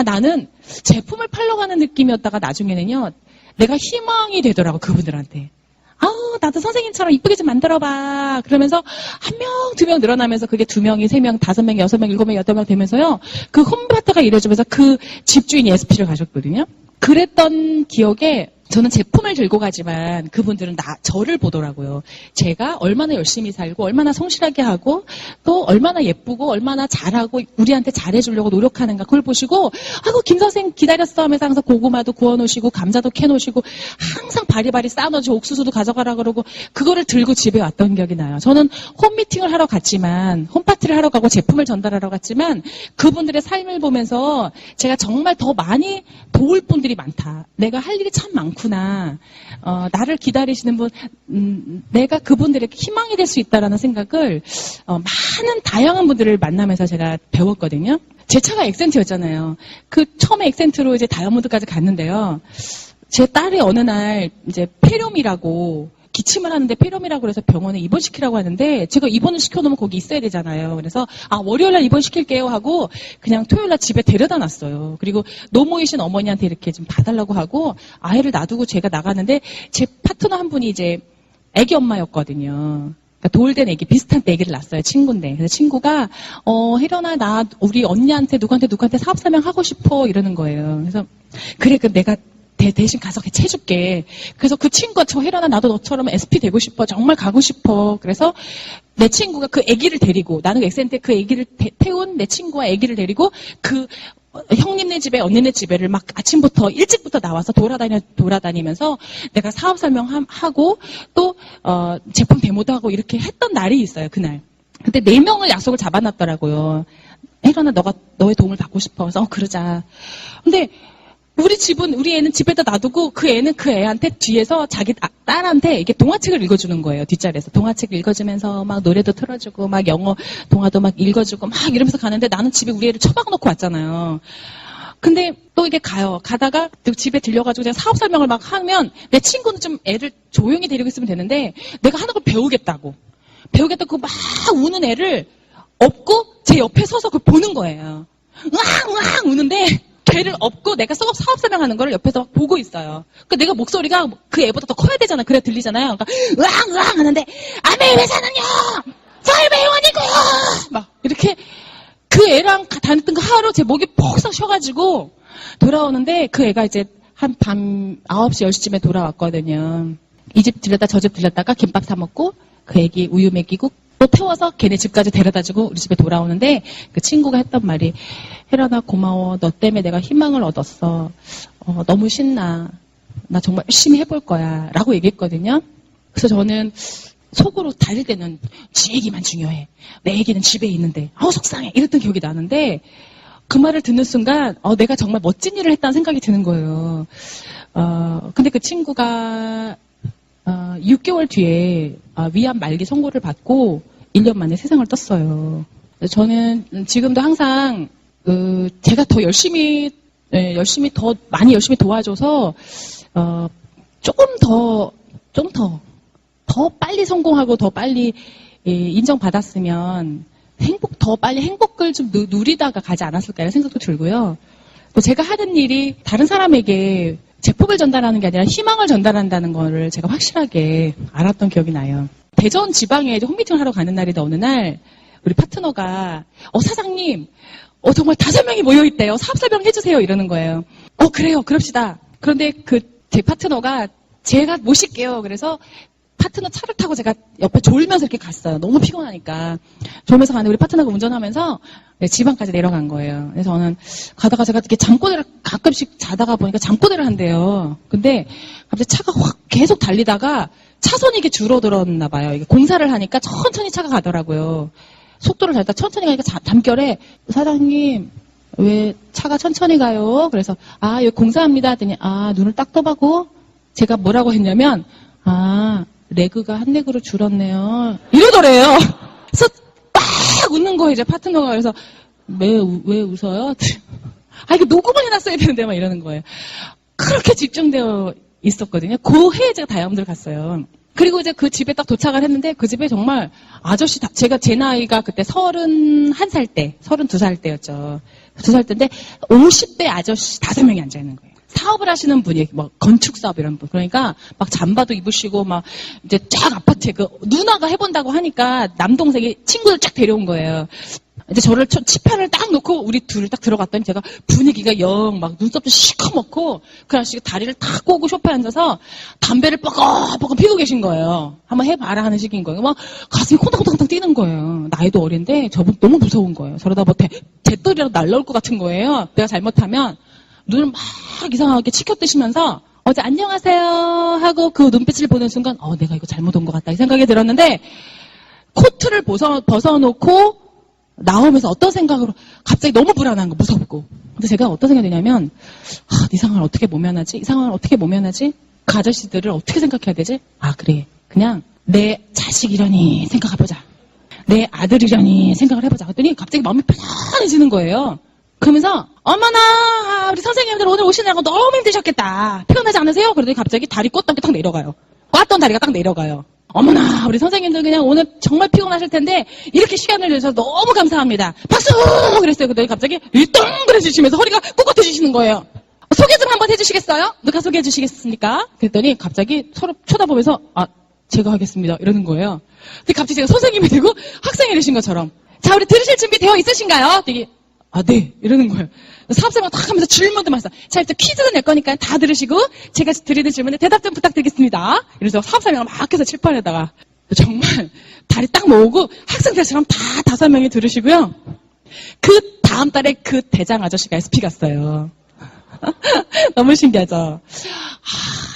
나는 제품을 팔러 가는 느낌이었다가 나중에는요 내가 희망이 되더라고 그분들한테. 나도 선생님처럼 이쁘게 좀 만들어봐. 그러면서 1명, 2명 늘어나면서 그게 2명이, 3명, 5명, 6명, 7명, 8명 되면서요. 그 홈파트가 이루어지면서 그 집주인이 SP를 가셨거든요. 그랬던 기억에 저는 제품을 들고 가지만 그분들은 저를 보더라고요. 제가 얼마나 열심히 살고 얼마나 성실하게 하고 또 얼마나 예쁘고 얼마나 잘하고 우리한테 잘해주려고 노력하는가 그걸 보시고 아이고 김 선생 기다렸어 하면서 항상 고구마도 구워놓으시고 감자도 캐놓으시고 항상 바리바리 쌓아놓으시고 옥수수도 가져가라 그러고 그거를 들고 집에 왔던 기억이 나요. 저는 홈미팅을 하러 갔지만 홈파티를 하러 가고 제품을 전달하러 갔지만 그분들의 삶을 보면서 제가 정말 더 많이 도울 분들이 많다. 내가 할 일이 참 많구나. 나를 기다리시는 분, 내가 그분들에게 희망이 될 수 있다라는 생각을 많은 다양한 분들을 만나면서 제가 배웠거든요. 제 차가 엑센트였잖아요. 그 처음에 엑센트로 이제 다이아몬드까지 갔는데요. 제 딸이 어느 날 이제 폐렴이라고 기침을 하는데 폐렴이라고 해서 병원에 입원시키라고 하는데 제가 입원을 시켜놓으면 거기 있어야 되잖아요. 그래서 월요일날 입원시킬게요 하고 그냥 토요일날 집에 데려다 놨어요. 그리고 노모이신 어머니한테 이렇게 좀 봐달라고 하고 아이를 놔두고 제가 나가는데 제 파트너 한 분이 이제 아기 엄마였거든요. 그러니까 돌된 아기, 비슷한 아기를 낳았어요. 친구인데. 그래서 친구가 혜련아 나 우리 언니한테 누구한테 사업 설명하고 싶어 이러는 거예요. 그래서 그래 내가 대신 가서 같이 해줄게. 그래서 그 친구가 저 혜련아 나도 너처럼 SP 되고 싶어. 정말 가고 싶어. 그래서 내 친구가 그 아기를 데리고 나는 엑센트에 그 아기를 태운 내 친구와 아기를 데리고 그 형님네 집에 언니네 집에를 막 아침부터 일찍부터 나와서 돌아다니면서 내가 사업 설명하고 또 제품 데모도 하고 이렇게 했던 날이 있어요. 그날. 근데 4명을 약속을 잡아놨더라고요. 혜련아 너가 너의 도움을 받고 싶어. 그래서 그러자. 근데 우리 애는 집에다 놔두고 그 애는 그 애한테 뒤에서 자기 딸한테 이게 동화책을 읽어주는 거예요. 뒷자리에서. 동화책 읽어주면서 막 노래도 틀어주고 막 영어 동화도 막 읽어주고 막 이러면서 가는데 나는 집에 우리 애를 처박아놓고 왔잖아요. 근데 또 이게 가다가 또 집에 들려가지고 제가 사업 설명을 막 하면 내 친구는 좀 애를 조용히 데리고 있으면 되는데 내가 하는 걸 배우겠다고 막 우는 애를 업고 제 옆에 서서 그걸 보는 거예요. 으앙 우는데 걔를 업고 내가 사업 설명하는 거를 옆에서 막 보고 있어요. 그러니까 내가 목소리가 그 애보다 더 커야 되잖아. 그래야 들리잖아요. 그러니까 으앙 하는데 아메 회사는요 서울배원이고요 막 이렇게 그 애랑 다녔던 거 하루 제 목이 퍽썩 쉬어가지고 돌아오는데 그 애가 이제 한 밤 9시 10시쯤에 돌아왔거든요. 이 집 들렸다 저 집 들렸다가 김밥 사 먹고 그 애기 우유 먹이고 또 태워서 걔네 집까지 데려다주고 우리 집에 돌아오는데 그 친구가 했던 말이 혜련아 고마워. 너 때문에 내가 희망을 얻었어. 너무 신나. 나 정말 열심히 해볼 거야. 라고 얘기했거든요. 그래서 저는 속으로 달릴 때는 지 얘기만 중요해. 내 얘기는 집에 있는데 속상해. 이랬던 기억이 나는데 그 말을 듣는 순간 내가 정말 멋진 일을 했다는 생각이 드는 거예요. 근데 그 친구가 6개월 뒤에 위암 말기 선고를 받고 1년 만에 세상을 떴어요. 저는 지금도 항상 제가 더 열심히 도와줘서 조금 더 빨리 성공하고 더 빨리 인정받았으면 더 빨리 행복을 좀 누리다가 가지 않았을까 생각도 들고요. 또 제가 하는 일이 다른 사람에게 제품을 전달하는 게 아니라 희망을 전달한다는 거를 제가 확실하게 알았던 기억이 나요. 대전 지방에 홈미팅을 하러 가는 날인데 어느 날 우리 파트너가 사장님 정말 5명이 모여있대요. 사업 설명 해주세요. 이러는 거예요. 그래요. 그럽시다. 그런데 제 파트너가 제가 모실게요. 그래서 파트너 차를 타고 제가 옆에 졸면서 이렇게 갔어요. 너무 피곤하니까. 졸면서 가는데 우리 파트너가 운전하면서 지방까지 내려간 거예요. 그래서 저는 가다가 제가 이렇게 잠꼬대를 가끔씩 자다가 보니까 잠꼬대를 한대요. 근데 갑자기 차가 확 계속 달리다가 차선이 이게 줄어들었나 봐요. 이게 공사를 하니까 천천히 차가 가더라고요. 속도를 달다 천천히 가니까 담결에 사장님 왜 차가 천천히 가요? 그래서 여기 공사합니다 하더니 눈을 딱 떠보고 제가 뭐라고 했냐면 레그가 한 레그로 줄었네요. 이러더래요. 그래서 딱 웃는 거예요, 이제 파트너가. 그래서, 왜 웃어요? 이거 녹음을 해놨어야 되는데, 막 이러는 거예요. 그렇게 집중되어 있었거든요. 그 해에 제가 다이아몬드를 갔어요. 그리고 이제 그 집에 딱 도착을 했는데, 그 집에 정말 아저씨, 제 나이가 그때 31살 때, 32살 때였죠. 2살 때인데, 50대 아저씨 5명이 앉아있는 거예요. 사업을 하시는 분이, 건축 사업 이런 분. 그러니까, 막 잠바도 입으시고, 이제 쫙 아파트에 누나가 해본다고 하니까 남동생이 친구들 쫙 데려온 거예요. 이제 저를 치판을 딱 놓고 우리 둘을 딱 들어갔더니 제가 분위기가 영 막 눈썹도 시커멓고 그 아저씨가 다리를 탁 꼬고 소파에 앉아서 담배를 뻐걱뻐걱 피고 계신 거예요. 한번 해봐라 하는 식인 거예요. 막 가슴이 콩닥콩닥 뛰는 거예요. 나이도 어린데 저분 너무 무서운 거예요. 저러다 뭐 재떨이라도 날라올 것 같은 거예요. 내가 잘못하면 눈을 막 이상하게 치켜뜨시면서 어제 안녕하세요 하고 그 눈빛을 보는 순간 내가 이거 잘못 온 것 같다 이 생각이 들었는데 코트를 벗어놓고 나오면서 어떤 생각으로 갑자기 너무 불안한 거 무섭고 근데 제가 어떤 생각이 드냐면 이 상황을 어떻게 모면하지? 이 상황을 어떻게 모면하지? 그 아저씨들을 어떻게 생각해야 되지? 그래 그냥 내 자식이려니 생각해보자 내 아들이려니 생각을 해보자 그랬더니 갑자기 마음이 편안해지는 거예요. 그러면서 어머나 우리 선생님들 오늘 오시느라고 너무 힘드셨겠다 피곤하지 않으세요? 그러더니 갑자기 다리 꽂던 게 딱 내려가요. 꽈던 다리가 딱 내려가요. 어머나 우리 선생님들 그냥 오늘 정말 피곤하실 텐데 이렇게 시간을 내주셔서 너무 감사합니다. 박수! 그랬어요. 그랬더니 갑자기 일덩그레지시면서 허리가 꿋꿋해지시는 거예요. 소개 좀 한번 해주시겠어요? 누가 소개해 주시겠습니까? 그랬더니 갑자기 서로 쳐다보면서 제가 하겠습니다 이러는 거예요. 근데 갑자기 제가 선생님이 되고 학생이 되신 것처럼 자 우리 들으실 준비 되어 있으신가요? 되게 네 이러는 거예요. 사업생활 딱 하면서 질문도 많았어. 자 일단 퀴즈도 낼 거니까 다 들으시고 제가 드리는 질문에 대답 좀 부탁드리겠습니다. 이래서 사업생활 막 해서 칠판에다가 정말 다리 딱 모으고 학생들처럼 다 5명이 들으시고요. 그 다음 달에 그 대장 아저씨가 SP 갔어요. 너무 신기하죠?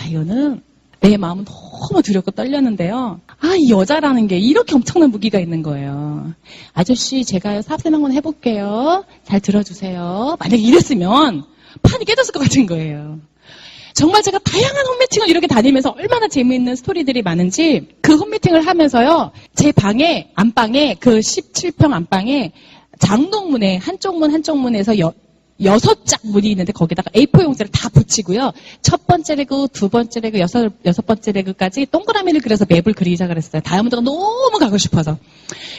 이거는 내 마음은 너무 두렵고 떨렸는데요. 이 여자라는 게 이렇게 엄청난 무기가 있는 거예요. 아저씨, 제가 사업생 한번 해볼게요. 잘 들어주세요. 만약에 이랬으면 판이 깨졌을 것 같은 거예요. 정말 제가 다양한 홈미팅을 이렇게 다니면서 얼마나 재미있는 스토리들이 많은지 그 홈미팅을 하면서요. 제 방에, 안방에, 그 17평 안방에 장동문에 한쪽 문에서 6짝 문이 있는데 거기다가 A4 용지를 다 붙이고요. 첫 번째 레그, 두 번째 레그, 여섯 번째 레그까지 동그라미를 그려서 맵을 그리자 그랬어요. 다이아몬드가 너무 가고 싶어서.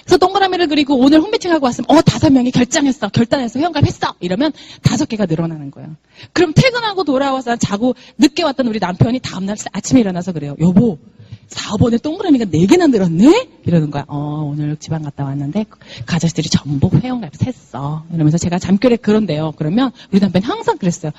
그래서 동그라미를 그리고 오늘 홈미팅하고 왔으면 5명이 결단해서 회원가입했어. 이러면 5개가 늘어나는 거예요. 그럼 퇴근하고 돌아와서 자고 늦게 왔던 우리 남편이 다음날 아침에 일어나서 그래요. 여보 4번에 동그라미가 4개나 늘었네? 이러는 거야. 오늘 지방 갔다 왔는데 그 아저씨들이 전부 회원가입했어. 이러면서 제가 잠결에 그런데요. 그러면 우리 남편이 항상 그랬어요.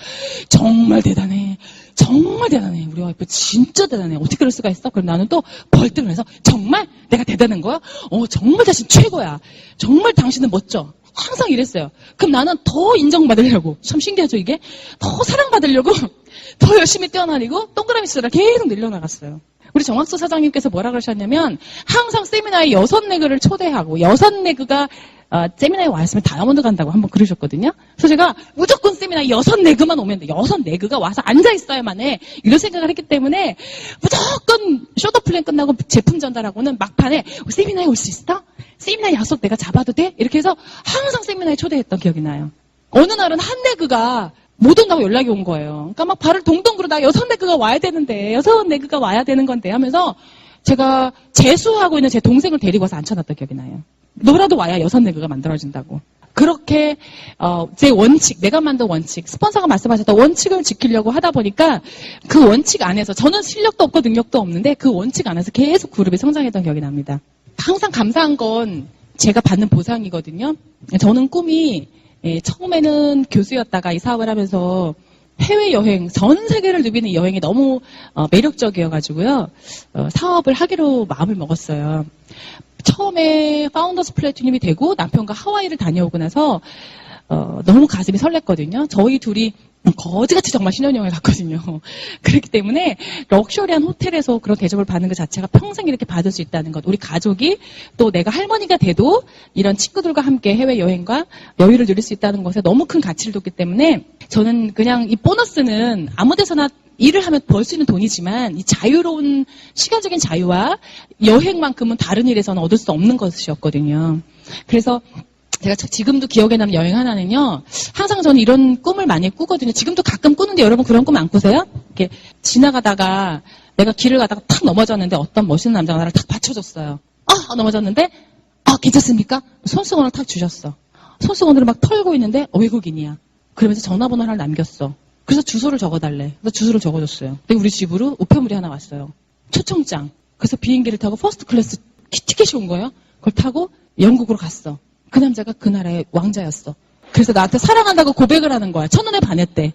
정말 대단해. 정말 대단해. 우리 와이프 진짜 대단해. 어떻게 그럴 수가 있어? 그럼 나는 또 벌떡을 해서 정말 내가 대단한 거야? 정말 당신 최고야. 정말 당신은 멋져. 항상 이랬어요. 그럼 나는 더 인정받으려고. 참 신기하죠 이게? 더 사랑받으려고 더 열심히 뛰어다니고 동그라미 숫자를 계속 늘려나갔어요. 우리 정학수 사장님께서 뭐라 그러셨냐면 항상 세미나에 6레그를 초대하고 6레그가 세미나에 왔으면 다이아몬드 간다고 한번 그러셨거든요. 그래서 제가 무조건 세미나에 6레그만 오면 돼. 6레그가 와서 앉아있어야만 해. 이런 생각을 했기 때문에 무조건 쇼더플랜 끝나고 제품 전달하고는 막판에 세미나에 올 수 있어? 세미나 약속 내가 잡아도 돼? 이렇게 해서 항상 세미나에 초대했던 기억이 나요. 어느 날은 한 레그가 못 온다고 연락이 온 거예요. 그러니까 막 발을 동동 구르다가 6레그가 와야 되는데 6레그가 와야 되는 건데 하면서 제가 재수하고 있는 제 동생을 데리고 와서 앉혀놨던 기억이 나요. 너라도 와야 6레그가 만들어진다고. 그렇게 제 원칙, 내가 만든 원칙, 스폰서가 말씀하셨던 원칙을 지키려고 하다 보니까 그 원칙 안에서 저는 실력도 없고 능력도 없는데 그 원칙 안에서 계속 그룹이 성장했던 기억이 납니다. 항상 감사한 건 제가 받는 보상이거든요. 저는 꿈이 처음에는 교수였다가 이 사업을 하면서 해외여행, 전 세계를 누비는 여행이 너무 매력적이어가지고요. 사업을 하기로 마음을 먹었어요. 처음에 파운더스 플래티늄이 되고 남편과 하와이를 다녀오고 나서 너무 가슴이 설렜거든요. 저희 둘이 거지같이 정말 신혼여행을 갔거든요. 그렇기 때문에 럭셔리한 호텔에서 그런 대접을 받는 것 자체가 평생 이렇게 받을 수 있다는 것. 우리 가족이 또 내가 할머니가 돼도 이런 친구들과 함께 해외여행과 여유를 누릴 수 있다는 것에 너무 큰 가치를 뒀기 때문에 저는 그냥 이 보너스는 아무 데서나 일을 하면 벌 수 있는 돈이지만 이 자유로운 시간적인 자유와 여행만큼은 다른 일에서는 얻을 수 없는 것이었거든요. 그래서 제가 지금도 기억에 남는 여행 하나는요. 항상 저는 이런 꿈을 많이 꾸거든요. 지금도 가끔 꾸는데 여러분 그런 꿈 안 꾸세요? 이렇게 지나가다가 내가 길을 가다가 탁 넘어졌는데 어떤 멋있는 남자가 나를 탁 받쳐줬어요. 넘어졌는데 괜찮습니까? 손수건을 탁 주셨어. 손수건으로 막 털고 있는데 외국인이야. 그러면서 전화번호를 하나 남겼어. 그래서 주소를 적어달래. 그래서 주소를 적어줬어요. 근데 우리 집으로 우편물이 하나 왔어요. 초청장. 그래서 비행기를 타고 퍼스트 클래스 티켓이 온 거예요. 그걸 타고 영국으로 갔어. 그 남자가 그 나라의 왕자였어. 그래서 나한테 사랑한다고 고백을 하는 거야. 첫눈에 반했대.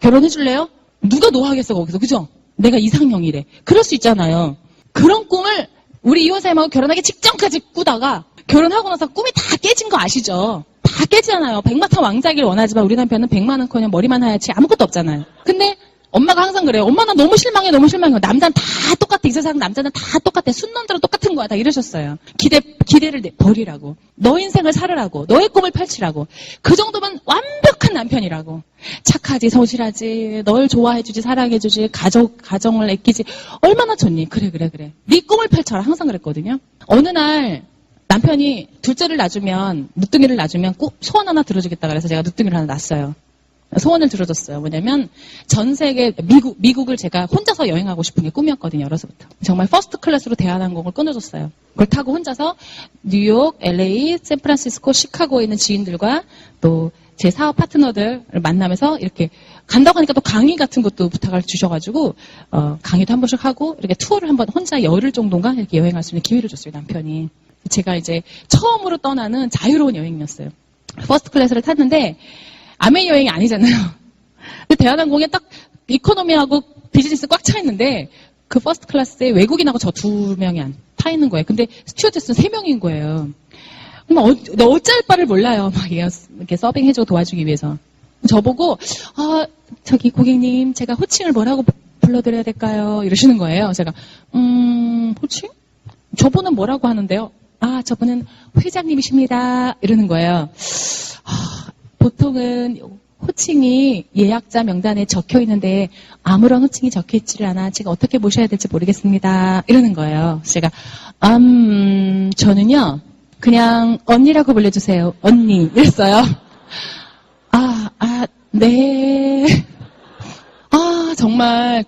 결혼해줄래요? 누가 노하겠어 거기서. 그죠? 내가 이상형이래. 그럴 수 있잖아요. 그런 꿈을 우리 이혼사님하고 결혼하기 직전까지 꾸다가 결혼하고 나서 꿈이 다 깨진 거 아시죠? 다 깨지잖아요. 백마탄 왕자길 원하지만 우리 남편은 백만원커녕 머리만 하얗지 아무것도 없잖아요. 근데 엄마가 항상 그래요. 엄마 나 너무 실망해 너무 실망해. 남자는 다 똑같아. 이 세상 남자는 다 똑같아. 순놈들은 똑같은 거야. 다 이러셨어요. 기대를 버리라고. 너 인생을 살으라고. 너의 꿈을 펼치라고. 그 정도면 완벽한 남편이라고. 착하지 성실하지 널 좋아해주지 사랑해주지 가정을 아끼지 얼마나 좋니. 그래 네 꿈을 펼쳐라. 항상 그랬거든요. 어느 날 남편이 둘째를 낳아주면 늦둥이를 낳아주면 꼭 소원 하나 들어주겠다 그래서 제가 늦둥이를 하나 낳았어요. 소원을 들어줬어요. 뭐냐면 전 세계 미국을 제가 혼자서 여행하고 싶은 게 꿈이었거든요. 어려서부터. 정말 퍼스트 클래스로 대한항공을 끊어줬어요. 그걸 타고 혼자서 뉴욕, LA, 샌프란시스코, 시카고에 있는 지인들과 또 제 사업 파트너들을 만나면서 이렇게 간다고 하니까 또 강의 같은 것도 부탁을 주셔가지고 강의도 한 번씩 하고 이렇게 투어를 한번 혼자 열흘 정도인가 이렇게 여행할 수 있는 기회를 줬어요. 남편이. 제가 이제 처음으로 떠나는 자유로운 여행이었어요. 퍼스트 클래스를 탔는데 아메 여행이 아니잖아요. 근데 대한항공에 딱 이코노미하고 비즈니스 꽉 차 있는데 그 퍼스트 클래스에 외국인하고 저 2명이 타 있는 거예요. 근데 스튜어디스는 3명인 거예요. 너 어쩔 바를 몰라요. 막 이렇게 서빙해주고 도와주기 위해서. 저보고 저기 고객님 제가 호칭을 뭐라고 불러드려야 될까요? 이러시는 거예요. 제가 호칭? 저분은 뭐라고 하는데요? 저분은 회장님이십니다. 이러는 거예요. 보통은 호칭이 예약자 명단에 적혀 있는데 아무런 호칭이 적혀 있지를 않아 제가 어떻게 모셔야 될지 모르겠습니다. 이러는 거예요. 제가 저는요 그냥 언니라고 불러주세요. 언니 이랬어요. 네. 정말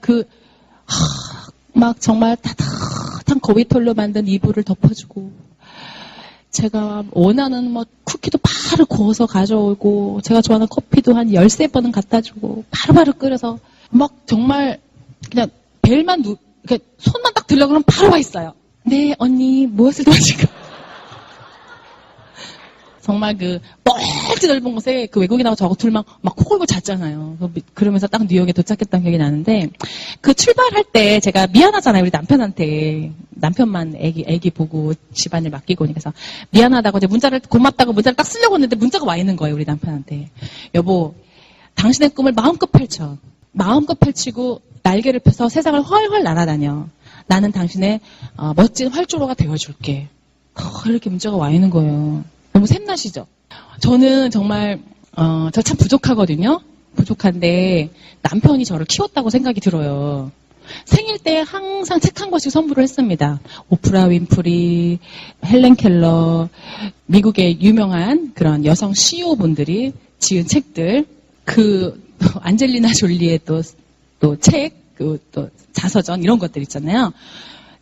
막 정말 따뜻한 거위털로 만든 이불을 덮어주고 제가 원하는 쿠키도 바로 구워서 가져오고 제가 좋아하는 커피도 한 13번은 갖다 주고 바로바로 끓여서 막 정말 그냥 벨만 그러니까 손만 딱 들려 그러면 바로 와 있어요. 네 언니 무엇을 도와줄까? 정말 멀리 넓은 곳에 그 외국인하고 저하고 둘만 막 코 골고 잤잖아요. 그러면서 딱 뉴욕에 도착했던 기억이 나는데 그 출발할 때 제가 미안하잖아요. 우리 남편한테. 남편만 애기 보고 집안일 맡기고 그래서 미안하다고 이제 고맙다고 문자를 딱 쓰려고 했는데 문자가 와 있는 거예요. 우리 남편한테. 여보 당신의 꿈을 마음껏 펼쳐. 마음껏 펼치고 날개를 펴서 세상을 훨훨 날아다녀. 나는 당신의 멋진 활주로가 되어줄게. 이렇게 문자가 와 있는 거예요. 너무 샘나시죠? 저는 정말 저 참 부족하거든요. 부족한데 남편이 저를 키웠다고 생각이 들어요. 생일 때 항상 책 한 권씩 선물을 했습니다. 오프라 윈프리, 헬렌 켈러, 미국의 유명한 그런 여성 CEO분들이 지은 책들, 안젤리나 졸리의 또 책, 또 자서전 이런 것들 있잖아요.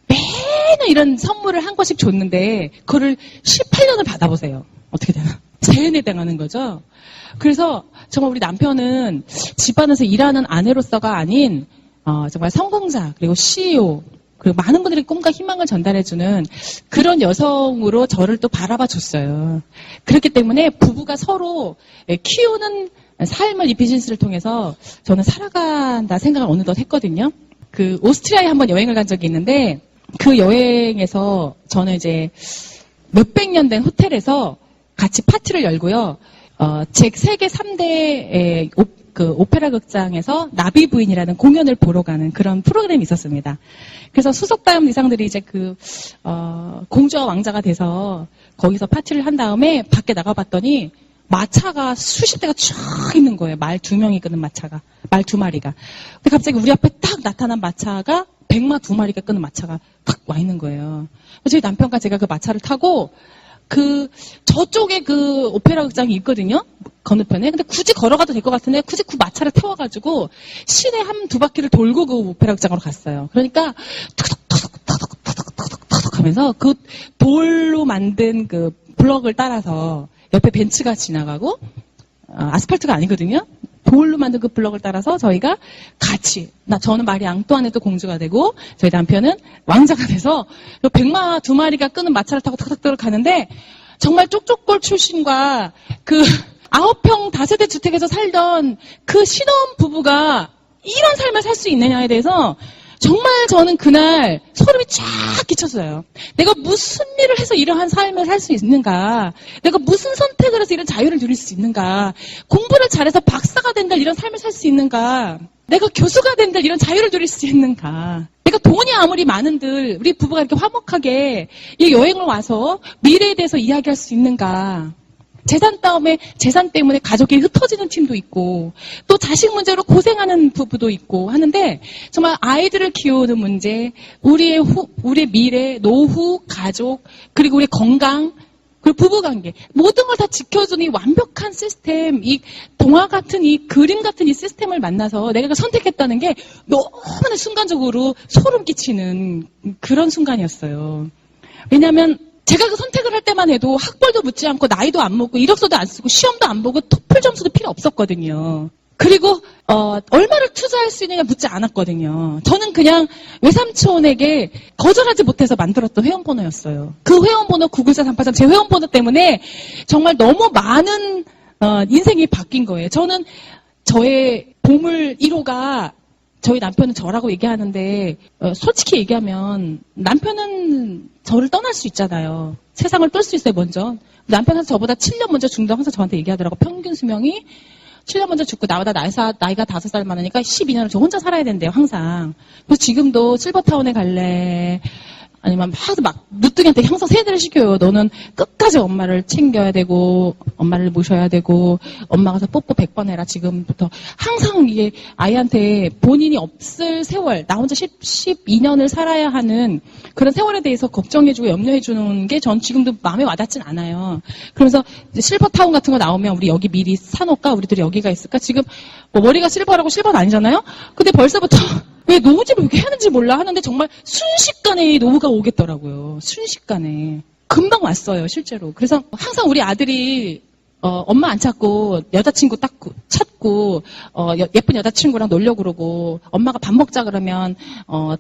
매년 이런 선물을 한 권씩 줬는데 그거를 18년을 받아보세요. 어떻게 되나? 세뇌당하는 거죠. 그래서 정말 우리 남편은 집안에서 일하는 아내로서가 아닌 정말 성공자 그리고 CEO 그리고 많은 분들이 꿈과 희망을 전달해주는 그런 여성으로 저를 또 바라봐 줬어요. 그렇기 때문에 부부가 서로 키우는 삶을 이 비즈니스를 통해서 저는 살아간다 생각을 어느덧 했거든요. 오스트리아에 한번 여행을 간 적이 있는데 그 여행에서 저는 이제 몇백 년 된 호텔에서 같이 파티를 열고요. 세계 3대 오페라 극장에서 나비 부인이라는 공연을 보러 가는 그런 프로그램이 있었습니다. 그래서 수석다음 의상들이 이제 공주와 왕자가 돼서 거기서 파티를 한 다음에 밖에 나가봤더니 마차가 수십 대가 쫙 있는 거예요. 말 2명이 끄는 마차가. 말 2마리가. 근데 갑자기 우리 앞에 딱 나타난 마차가 100마 2마리가 끄는 마차가 딱 와 있는 거예요. 저희 남편과 제가 그 마차를 타고 저쪽에 오페라 극장이 있거든요. 건너편에. 근데 굳이 걸어가도 될 것 같은데 굳이 그 마차를 태워가지고 시내 1-2바퀴를 돌고 그 오페라 극장으로 갔어요. 그러니까 툭툭툭툭툭툭툭툭 하면서 그 돌로 만든 블럭을 따라서 옆에 벤츠가 지나가고 아스팔트가 아니거든요. 돌로 만든 그 블럭을 따라서 저희가 같이 저는 마리 앙뚜아네트 공주가 되고 저희 남편은 왕자가 돼서 100마 2마리가 끄는 마차를 타고 탁탁탁 가는데 정말 쪽쪽골 출신과 그 9평 다세대 주택에서 살던 그 신혼 부부가 이런 삶을 살 수 있느냐에 대해서 정말 저는 그날 소름이 쫙 끼쳤어요. 내가 무슨 일을 해서 이러한 삶을 살 수 있는가? 내가 무슨 선택을 해서 이런 자유를 누릴 수 있는가? 공부를 잘해서 박사가 된다 이런 삶을 살 수 있는가? 내가 교수가 된다 이런 자유를 누릴 수 있는가? 내가 돈이 아무리 많은들 우리 부부가 이렇게 화목하게 이 여행을 와서 미래에 대해서 이야기할 수 있는가? 재산 때문에 가족이 흩어지는 팀도 있고 또 자식 문제로 고생하는 부부도 있고 하는데 정말 아이들을 키우는 문제, 우리의 미래, 노후, 가족, 그리고 우리의 건강, 그리고 부부관계 모든 걸 다 지켜주는 이 완벽한 시스템, 이 동화 같은 이 그림 같은 이 시스템을 만나서 내가 선택했다는 게 너무나 순간적으로 소름 끼치는 그런 순간이었어요. 왜냐하면 제가 그 선택을 할 때만 해도 학벌도 묻지 않고 나이도 안 묻고 이력서도 안 쓰고 시험도 안 보고 토플 점수도 필요 없었거든요. 그리고 얼마를 투자할 수 있느냐 묻지 않았거든요. 저는 그냥 외삼촌에게 거절하지 못해서 만들었던 회원번호였어요. 그 회원번호 994-383 제 회원번호 때문에 정말 너무 많은 인생이 바뀐 거예요. 저는 저의 보물 1호가 저희 남편은 저라고 얘기하는데 솔직히 얘기하면 남편은 저를 떠날 수 있잖아요. 세상을 뜰 수 있어요, 먼저. 남편은 저보다 7년 먼저 죽는다고 항상 저한테 얘기하더라고. 평균 수명이 7년 먼저 죽고 나보다 나이가 5살 많으니까 12년을 저 혼자 살아야 된대요, 항상. 그래서 지금도 실버타운에 갈래? 아니면 막 누뚱이한테 항상 세대를 시켜요. 너는 끝까지 엄마를 챙겨야 되고 엄마를 모셔야 되고 엄마 가서 뽀뽀 100번 해라 지금부터. 항상 이게 아이한테 본인이 없을 세월, 나 혼자 12년을 살아야 하는 그런 세월에 대해서 걱정해주고 염려해주는 게 전 지금도 마음에 와닿진 않아요. 그러면서 이제 실버타운 같은 거 나오면 우리 여기 미리 사놓을까? 우리들이 여기가 있을까? 지금 뭐 머리가 실버라고 실버는 아니잖아요? 근데 벌써부터 왜 노후집을 왜 하는지 몰라 하는데 정말 순식간에 노후가 오겠더라고요. 순식간에. 금방 왔어요, 실제로. 그래서 항상 우리 아들이 엄마 안 찾고 여자친구 딱 찾고 예쁜 여자친구랑 놀려고 그러고 엄마가 밥 먹자 그러면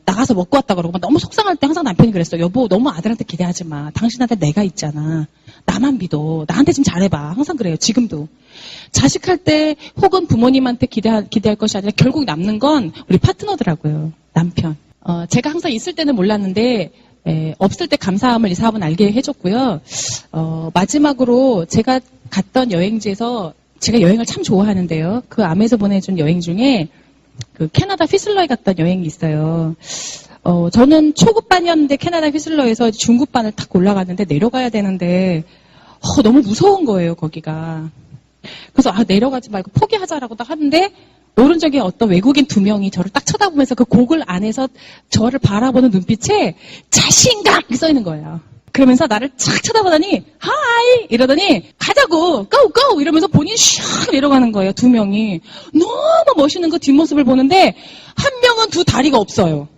나가서 먹고 왔다 그러고 너무 속상할 때 항상 남편이 그랬어요. 여보 너무 아들한테 기대하지 마. 당신한테 내가 있잖아. 나만 믿어. 나한테 좀 잘해봐. 항상 그래요. 지금도. 자식할 때 혹은 부모님한테 기대할 것이 아니라 결국 남는 건 우리 파트너더라고요. 남편. 제가 항상 있을 때는 몰랐는데 없을 때 감사함을 이 사업은 알게 해줬고요. 마지막으로 제가 갔던 여행지에서 제가 여행을 참 좋아하는데요. 그 암에서 보내준 여행 중에 그 캐나다 휘슬러에 갔던 여행이 있어요. 저는 초급반이었는데 캐나다 휘슬러에서 중급반을 탁 올라갔는데 내려가야 되는데 너무 무서운 거예요, 거기가. 그래서 내려가지 말고 포기하자라고 딱 하는데 오른쪽에 어떤 외국인 2명이 저를 딱 쳐다보면서 그 고글 안에서 저를 바라보는 눈빛에 자신감이 써있는 거예요. 그러면서 나를 착 쳐다보더니 하이 이러더니 가자고 고고 이러면서 본인이 샥 내려가는 거예요. 2명이. 너무 멋있는 그 뒷모습을 보는데 한 명은 2 다리가 없어요.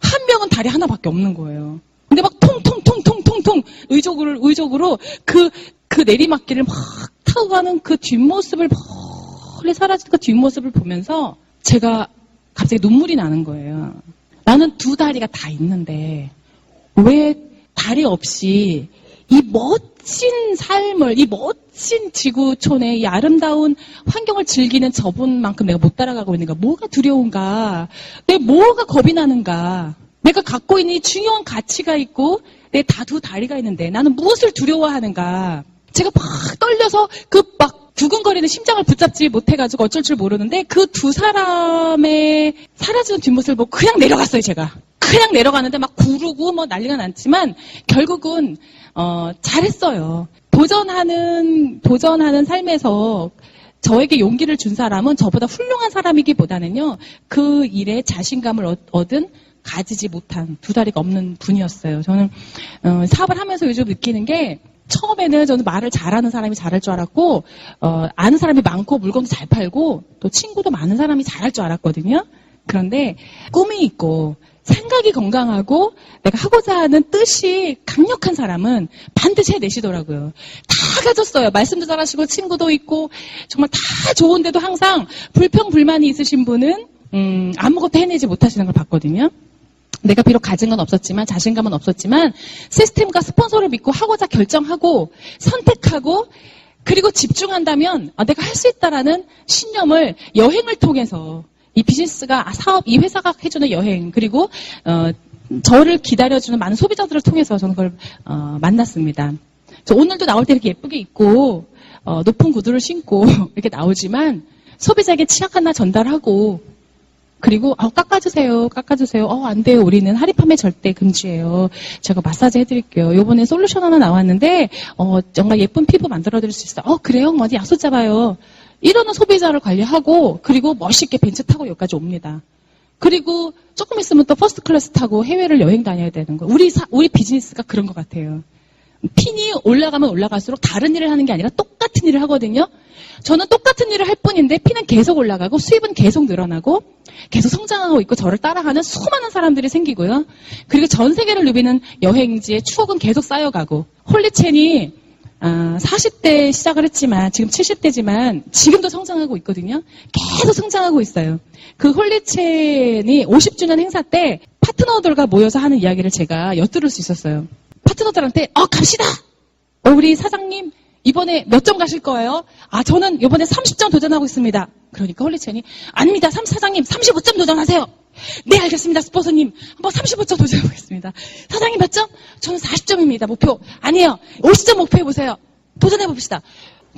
한 명은 다리 하나밖에 없는 거예요. 근데 막 통통통통통통 의적으로 그 내리막길을 막 타고 가는 그 뒷모습을 멀리 사라지는 그 뒷모습을 보면서 제가 갑자기 눈물이 나는 거예요. 나는 2 다리가 다 있는데 왜 다리 없이 이 멋진 삶을, 이 멋진 지구촌의 이 아름다운 환경을 즐기는 저분만큼 내가 못 따라가고 있는가? 뭐가 두려운가? 내 뭐가 겁이 나는가? 내가 갖고 있는 이 중요한 가치가 있고 내 2 다리가 있는데 나는 무엇을 두려워하는가? 제가 막 떨려서 그 막 두근거리는 심장을 붙잡지 못해가지고 어쩔 줄 모르는데 그 2 사람의 사라지는 뒷모습을 보고 그냥 내려갔어요, 제가. 그냥 내려가는데 막 구르고 뭐 난리가 났지만 결국은 잘했어요. 도전하는 삶에서 저에게 용기를 준 사람은 저보다 훌륭한 사람이기보다는요. 그 일에 자신감을 얻은 가지지 못한 2 다리가 없는 분이었어요. 저는 사업을 하면서 요즘 느끼는 게 처음에는 저는 말을 잘하는 사람이 잘할 줄 알았고 아는 사람이 많고 물건도 잘 팔고 또 친구도 많은 사람이 잘할 줄 알았거든요. 그런데 꿈이 있고 생각이 건강하고 내가 하고자 하는 뜻이 강력한 사람은 반드시 해내시더라고요. 다 가졌어요. 말씀도 잘하시고 친구도 있고 정말 다 좋은데도 항상 불평불만이 있으신 분은 아무것도 해내지 못하시는 걸 봤거든요. 내가 비록 가진 건 없었지만 자신감은 없었지만 시스템과 스폰서를 믿고 하고자 결정하고 선택하고 그리고 집중한다면 내가 할 수 있다라는 신념을 여행을 통해서 이 비즈니스가 사업 이 회사가 해주는 여행 그리고 저를 기다려주는 많은 소비자들을 통해서 저는 그걸 만났습니다. 저 오늘도 나올 때 이렇게 예쁘게 입고 높은 구두를 신고 이렇게 나오지만 소비자에게 치약 하나 전달하고 그리고 깎아주세요. 안 돼요. 우리는 할인 판매 절대 금지예요. 제가 마사지 해드릴게요. 요번에 솔루션 하나 나왔는데 정말 예쁜 피부 만들어드릴 수 있어요. 그래요? 어디 약속 잡아요. 이러는 소비자를 관리하고 그리고 멋있게 벤츠 타고 여기까지 옵니다. 그리고 조금 있으면 또 퍼스트 클래스 타고 해외를 여행 다녀야 되는 거예요. 우리 비즈니스가 그런 것 같아요. 핀이 올라가면 올라갈수록 다른 일을 하는 게 아니라 똑같은 일을 하거든요. 저는 똑같은 일을 할 뿐인데 핀은 계속 올라가고 수입은 계속 늘어나고 계속 성장하고 있고 저를 따라가는 수많은 사람들이 생기고요. 그리고 전 세계를 누비는 여행지의 추억은 계속 쌓여가고 홀리첸이 40대 시작을 했지만 지금 70대지만 지금도 성장하고 있거든요. 계속 성장하고 있어요. 그 홀리첸이 50주년 행사 때 파트너들과 모여서 하는 이야기를 제가 엿들을 수 있었어요. 파트너들한테 갑시다. 우리 사장님 이번에 몇 점 가실 거예요? 저는 이번에 30점 도전하고 있습니다. 그러니까 홀리첸이 아닙니다. 사장님 35점 도전하세요. 네 알겠습니다. 스포서님 한번 35점 도전해보겠습니다. 사장님 몇 점? 저는 40점입니다. 목표. 아니에요. 50점 목표해보세요. 도전해봅시다.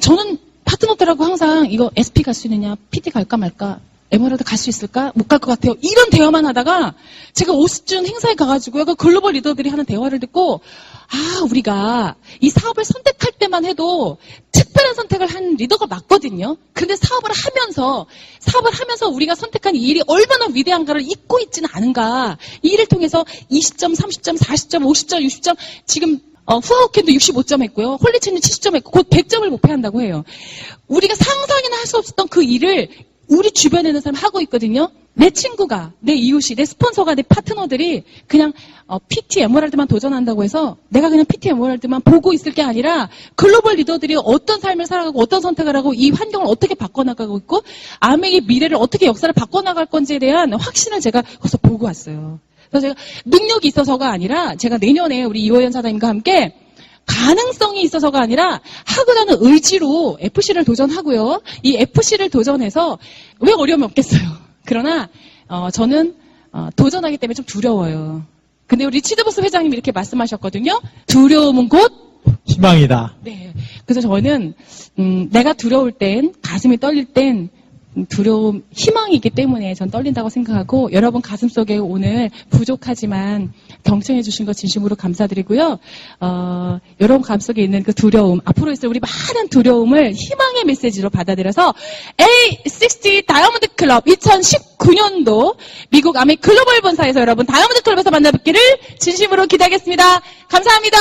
저는 파트너들하고 항상 이거 SP 갈 수 있느냐, PT 갈까 말까, 에메랄드 갈 수 있을까? 못 갈 것 같아요. 이런 대화만 하다가 제가 50주년 행사에 가가지고요. 그 글로벌 리더들이 하는 대화를 듣고 우리가 이 사업을 선택할 때만 해도 특별한 선택을 한 리더가 맞거든요. 그런데 사업을 하면서 우리가 선택한 이 일이 얼마나 위대한가를 잊고 있지는 않은가. 이 일을 통해서 20점, 30점, 40점, 50점, 60점 지금 후아오켄도 65점 했고요. 홀리첸도 70점 했고 곧 100점을 목표한다고 해요. 우리가 상상이나 할 수 없었던 그 일을 우리 주변에 있는 사람 하고 있거든요. 내 친구가, 내 이웃이, 내 스폰서가, 내 파트너들이 그냥 PT 에메랄드만 도전한다고 해서 내가 그냥 PT 에메랄드만 보고 있을 게 아니라 글로벌 리더들이 어떤 삶을 살아가고 어떤 선택을 하고 이 환경을 어떻게 바꿔나가고 있고 아메의 미래를 어떻게 역사를 바꿔나갈 건지에 대한 확신을 제가 거기서 보고 왔어요. 그래서 제가 능력이 있어서가 아니라 제가 내년에 우리 이호연 사장님과 함께 가능성이 있어서가 아니라 하고자는 의지로 FC를 도전하고요. 이 FC를 도전해서 왜 어려움이 없겠어요. 그러나 저는 도전하기 때문에 좀 두려워요. 근데 우리 리치드버스 회장님이 이렇게 말씀하셨거든요. 두려움은 곧 희망이다. 네. 그래서 저는 내가 두려울 땐 가슴이 떨릴 땐 두려움, 희망이 있기 때문에 전 떨린다고 생각하고 여러분 가슴속에 오늘 부족하지만 경청해 주신 것 진심으로 감사드리고요. 여러분 가슴속에 있는 그 두려움, 앞으로 있을 우리 많은 두려움을 희망의 메시지로 받아들여서 A60 다이아몬드 클럽 2019년도 미국 아메 글로벌 본사에서 여러분 다이아몬드 클럽에서 만나뵙기를 진심으로 기대하겠습니다. 감사합니다.